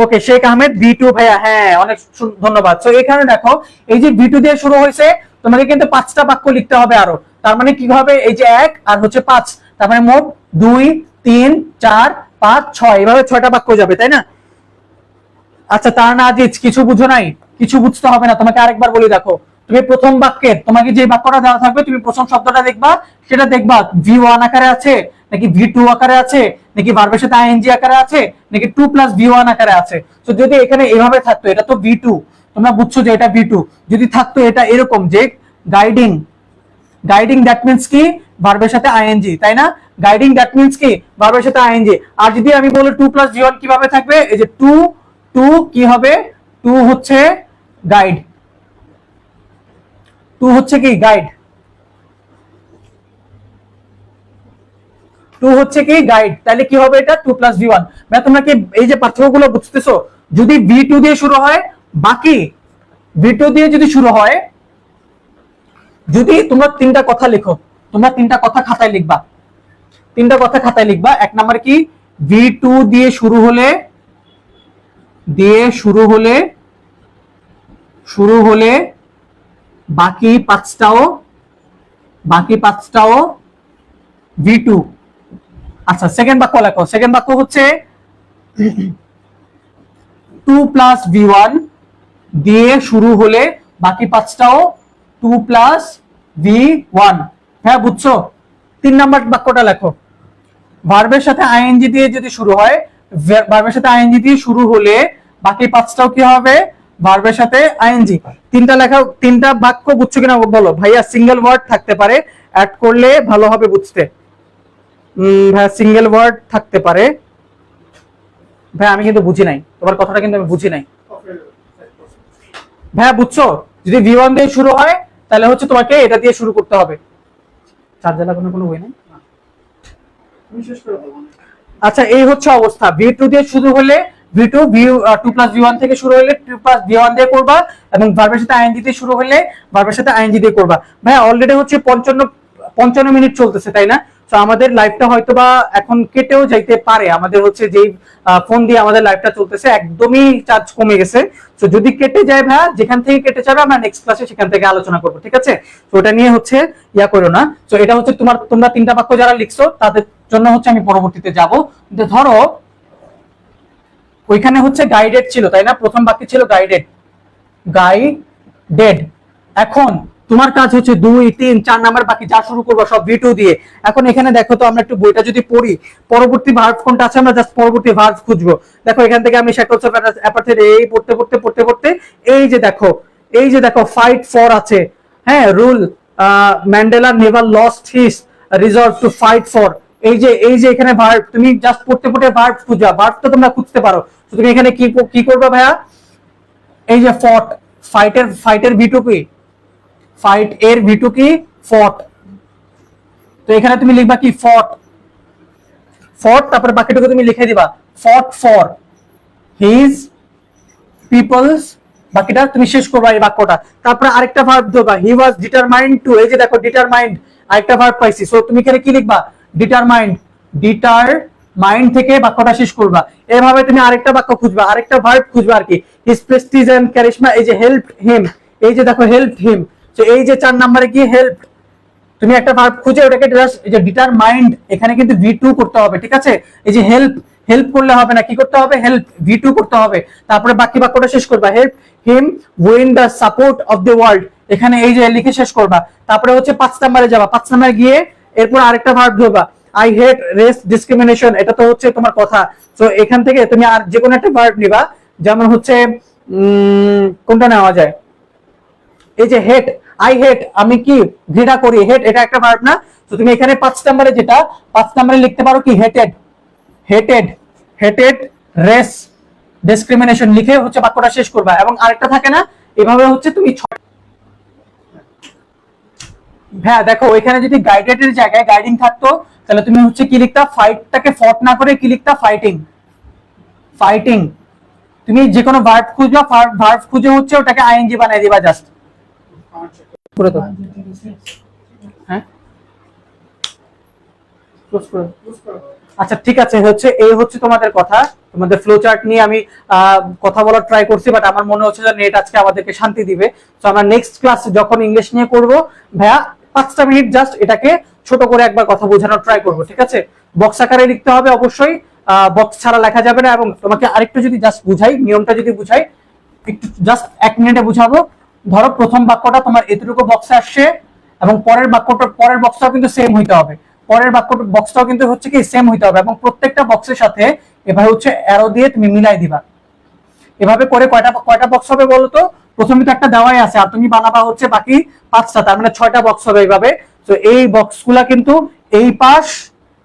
ওকে শেখ আহমেদ V2 ভাইয়া, হ্যাঁ অনেক ধন্যবাদ। তো এখানে দেখো এই যে V2 দিয়ে শুরু হয়েছে, তোমাকে কিন্তু 5টা বাক্য লিখতে হবে আরো। তার মানে কি হবে, এই যে 1 আর হচ্ছে 5, তার মানে মোট 2 3 4 5 6, এইভাবে 6টা বাক্য যাবে তাই না? আচ্ছা তার না আজিজ কিছু বুঝো নাই, কিছু বুঝতে হবে না, তোমাকে আরেকবার বলি দেখো। তুমি প্রথম বাক্যের তোমাকে যে বাক্যটা দেওয়া থাকবে তুমি প্রথম শব্দটা দেখবা, সেটা দেখবা V1 আকারে আছে, নাকি V2 আকারে আছে, নাকি ভার্বের সাথে আইএনজি আকারে আছে, নাকি 2+V1 আকারে আছে। তো যদি এখানে এভাবে থাকতো এটা তো V2, তোমরা বুঝছো যে এটা V2। যদি থাকতো এটা এরকম যে গাইডিং, গাইডিং দ্যাট মিন্স কি ভার্বের সাথে আইএনজি, তাই না? গাইডিং দ্যাট মিন্স কি ভার্বের সাথে আইএনজি। আর যদি আমি বলি 2+V1 কিভাবে থাকবে, এই যে 2 2 কি হবে, 2 হচ্ছে গাইড, 2 হচ্ছে কি গাইড, 2 হচ্ছে কি গাইড, তাহলে কি হবে এটা 2+V1। মানে তোমরা কি এই যে পার্থক্যগুলো বুঝতেছো? যদি V2 দিয়ে শুরু হয়, বাকি V2 দিয়ে যদি শুরু হয়, যদি তোমরা 3টা কথা লিখো, তোমরা 3টা কথা খাতায় লিখবা, 3টা কথা খাতায় লিখবা। এক নাম্বার কি, V2 দিয়ে শুরু হলে, দিয়ে শুরু হলে শুরু হলে বাকি 5টাও V2। আচ্ছা সেকেন্ড বাক্য লেখো। সেকেন্ড বাক্য হচ্ছে 2+V1 দিয়ে শুরু হলে বাকি 5টাও 2+V1। হ্যাঁ বুঝছো? 3 নাম্বার বাক্যটা লেখো। ভার্বের সাথে আইএনজি দিয়ে যদি শুরু হয়, ভার্বের সাথে আইএনজি দিয়ে শুরু হলে বাকি পাঁচটাও কি হবে, ভার্বের সাথে আইএনজি। তিনটা বাক্য বুঝছো কিনা বলো ভাইয়া। সিঙ্গেল ওয়ার্ড থাকতে পারে, অ্যাড করলে ভালো হবে বুঝতে। ভাইয়া সিঙ্গেল ওয়ার্ড থাকতে পারে। ভাই আমি কিন্তু বুঝি নাই তোমার কথাটা, কিন্তু আমি বুঝি নাই ভাইয়া, বুঝছো? যদি V1 দিয়ে শুরু হয় তাহলে হচ্ছে তোমাকে এটা দিয়ে শুরু করতে হবে। চার্জার লাগানোর কোনো ওয়ে নেই? আচ্ছা, এই হচ্ছে অবস্থা। V2 দিয়ে শুরু হলে V2 2 + V1 থেকে শুরু হলে 2 + V1 দিয়ে করবা, এবং ভার্বের সাথে আইএনজি দিয়ে শুরু হলে ভার্বের সাথে আইএনজি দিয়ে করবা। ভাইয়া অলরেডি হচ্ছে 55 মিনিট চলতেছে, তাই না? তো আমাদের লাইভটা হয়তো বা এখন কেটেও যাইতে পারে। আমাদের হচ্ছে যেই ফোন দিয়ে আমাদের লাইভটা চলতেছে একদমই চার্জ কমে গেছে। তো যদি কেটে যায় ভাইয়া, যেখান থেকে কেটে যাবে আমরা নেক্সট ক্লাসে সেখান থেকে আলোচনা করব, ঠিক আছে? তো ওটা নিয়ে হচ্ছে ইয়া করো না। তো এটা হচ্ছে তোমরা তিনটা বাক্য যারা লিখছো তাদের জন্য হচ্ছে আমি পরবর্তীতে যাব। ধরো ওইখানে হচ্ছে গাইডেড ছিল, তাই না? প্রথম বাক্য ছিল গাইডেড। এখন তোমার কাজ হচ্ছে 2, 3, 4 নাম্বার বাকি যা শুরু করবো সব V2 দিয়ে। এখন এখানে দেখো তো, আমরা একটু বইটা যদি পড়ি, পরবর্তী ভার্ব কোনটা আছে আমরা জাস্ট পরবর্তী ভার্ব খুঁজবো। দেখো এখান থেকে আমি শ্যাকলস অফ অ্যাপার্থাইড এই পড়তে এই যে দেখো ফাইট ফর আছে, হ্যাঁ, rule Mandela never lost his reserve to fight for. এই যে এখানে ভার্ব, তুমি জাস্ট পড়তে ভার্ব খুঁজবা। ভার্ব তো তোমরা খুঁজতে পারো। তো তুমি এখানে কি করবে ভাইয়া? এই যে ফট, ফাইটের V2 কি? ফাইট এর V2 কি? ফট। তো এখানে তুমি লিখবা কি? ফট, তারপরে বাকিটুকু তুমি লিখে দিবা ফট ফর হিজ পিপলস। বাকিটা তুমি শেষ করবা এই বাক্যটা। তারপরে আরেকটা ভার্ব দেবা, হি ওয়াজ ডিটারমাইন্ড টু। এই যে দেখো ডিটারমাইন্ড, আরেকটা ভার্ব পাইছি। সো তুমি এখানে কি লিখবা? ডিটারমাইন্ড থেকে বাক্যটা শেষ করবা। এভাবে তুমি আরেকটা বাক্য খুঁজবা, আরেকটা ভার্ব খুঁজবা আর কি। হিজ প্রেস্টিজ এন্ড ক্যারিশমা, এই যে হেল্পড হিম, এই যে দেখো হেল্পড হিম। তো এই যে 4 নম্বরে কি হেল্প, তুমি একটা ভার্ব খুঁজে ওটাকে জাস্ট এই যে ডিটারমাইন্ড, এখানে কিন্তু V2 করতে হবে, ঠিক আছে? এই যে হেল্প করলে হবে না, কি করতে হবে? হেল্প V2 করতে হবে। তারপরে বাকি বাক্যটা শেষ করবা, help him win the support of the world. এখানে এই যে লিখে শেষ করবা। তারপরে হচ্ছে 5 নম্বরে যাবা, 5 নম্বরে গিয়ে এরপর আরেকটা ভার্ব ধরবা, আই হেট রেস ডিসক্রিমিনেশন। এটা তো হচ্ছে তোমার কথা। তো এখান থেকে তুমি আর যে কোনো একটা ভার্ব নিবা, যেমন হচ্ছে কোনটা নেওয়া যায়? এই যে হেট, আই হেট, আমি কি ঘৃণা করি। হেট এটা একটা ভার্ব না? তো তুমি এখানে 5 নম্বরে যেটা 5 নম্বরে লিখতে পারো কি? হেটেড রেস ডিসক্রিমিনেশন লিখে হচ্ছে বাক্যটা শেষ করবা। এবং আরেকটা থাকে না, এভাবে হচ্ছে তুমি হ্যাঁ দেখো এখানে যদি গাইডেড এর জায়গায় গাইডিং থাকতো তাহলে তুমি হচ্ছে কি লিখতা? ফাইটটাকে ফট না করে কি লিখতা? ফাইটিং। তুমি যে কোনো ভার্ব খুঁজবা, ভার্ব খুঁজে হচ্ছে ওটাকে আইএনজি বানিয়ে দিবা জাস্ট করে দাও। হ্যাঁ আচ্ছা ঠিক আছে, হচ্ছে এই হচ্ছে তোমাদের কথা। তোমাদের ফ্লো চার্ট নিয়ে আমি কথা বলার ট্রাই করছি, বাট আমার মনে হচ্ছে যে নেট আজকে আমাদেরকে শান্তি দিবে। তো আমরা নেক্সট ক্লাস যখন ইংলিশ নিয়ে করব ভাইয়া 5টা মিনিট জাস্ট এটাকে ছোট করে একবার কথা বোঝানোর ট্রাই করব, ঠিক আছে? বক্স আকারে লিখতে হবে অবশ্যই, বক্স ছাড়া লেখা যাবে না। এবং তোমাকে আরেকটু যদি জাস্ট বুঝাই, নিয়মটা যদি বুঝাই, একটু জাস্ট 1 মিনিটে বুঝাবো। ধরো প্রথম বাক্যটা তোমার এতটুকু বক্সে আসছে, এবং পরের বক্সটাও কিন্তু সেম হইতে হবে। পরের বক্সটাও কিন্তু হচ্ছে কি সেম হইতে হবে, এবং প্রত্যেকটা বক্সের সাথে এভাবে হচ্ছে অ্যারো দিয়ে তুমি মিলাই দিবা। এভাবে করে কয়টা বক্স হবে বলো তো? প্রথমে তো একটা দেওয়াই আছে, আর তুমি বানাবা হচ্ছে বাকি 5টা, তার মানে 6টা বক্স হবে এইভাবে। তো এই বক্সগুলা কিন্তু এই পাশ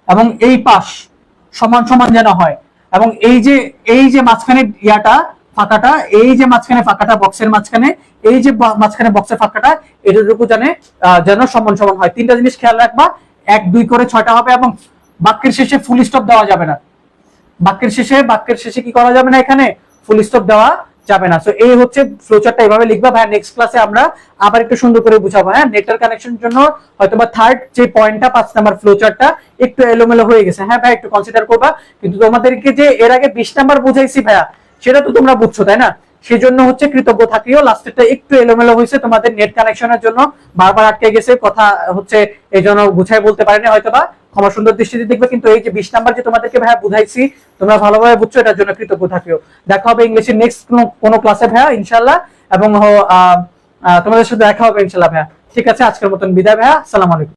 এবং এই পাশ সমান সমান যেন হয়, এবং এই যে মাঝখানে ইয়াটা ফাঁকাটা, এই যে মাঝখানে ফাঁকাটা বক্সের মাঝখানে, এই যে মাঝখানে বক্সের ফাঁকাটা, এটুকু যেন সমান সমান হয়। 3টা জিনিস খেয়াল রাখবা, 1, 2 করে 6টা হবে। এবং বাক্যের শেষে ফুল স্টপ দেওয়া যাবে না। বাক্যের শেষে কি করা যাবে না? এখানে ফুল স্টপ দেওয়া যাবে না। সো এই হচ্ছে ফ্লোচার্টটা, এভাবে লিখবা ভাই। নেক্সট ক্লাসে আমরা আবার একটু সুন্দর করে বুঝাবো। হ্যাঁ, নেটওয়ার্ক কানেকশনের জন্য হয়তোবা থার্ড যে পয়েন্টটা 5 নাম্বার ফ্লোচার্টটা একটু এলোমেলো হয়ে গেছে। হ্যাঁ ভাই, একটু কনসিডার করবা। কিন্তু তোমাদেরকে যে এর আগে 20 নাম্বার বুঝাইছি ভাইয়া, সেটা তো তোমরা বুঝছো, তাই না? সেজন্য হচ্ছে কৃতজ্ঞ থাকিও। লাস্টেরটা একটু এলোমেলো হয়েছে তোমাদের নেট কানেকশনের জন্য, বারবার আটকে গেছে কথা, হচ্ছে এই জন্য বুঝাই বলতে পারিনি হয়তোবা। ক্ষমা সুন্দর দৃষ্টিতে দেখবে। কিন্তু এই যে 20 নাম্বার যে তোমাদেরকে ভাইয়া বুঝাইছি, তোমরা ভালোভাবে বুঝছো, এটার জন্য কৃতজ্ঞ থাকিও। দেখা হবে ইংলিশের নেক্সট কোনো ক্লাসে ভাইয়া ইনশাআল্লাহ, এবং তোমাদের সাথে দেখা হবে ইনশাআল্লাহ ভাইয়া। ঠিক আছে, আজকের মতন বিদায় ভাইয়া। আসসালামু আলাইকুম।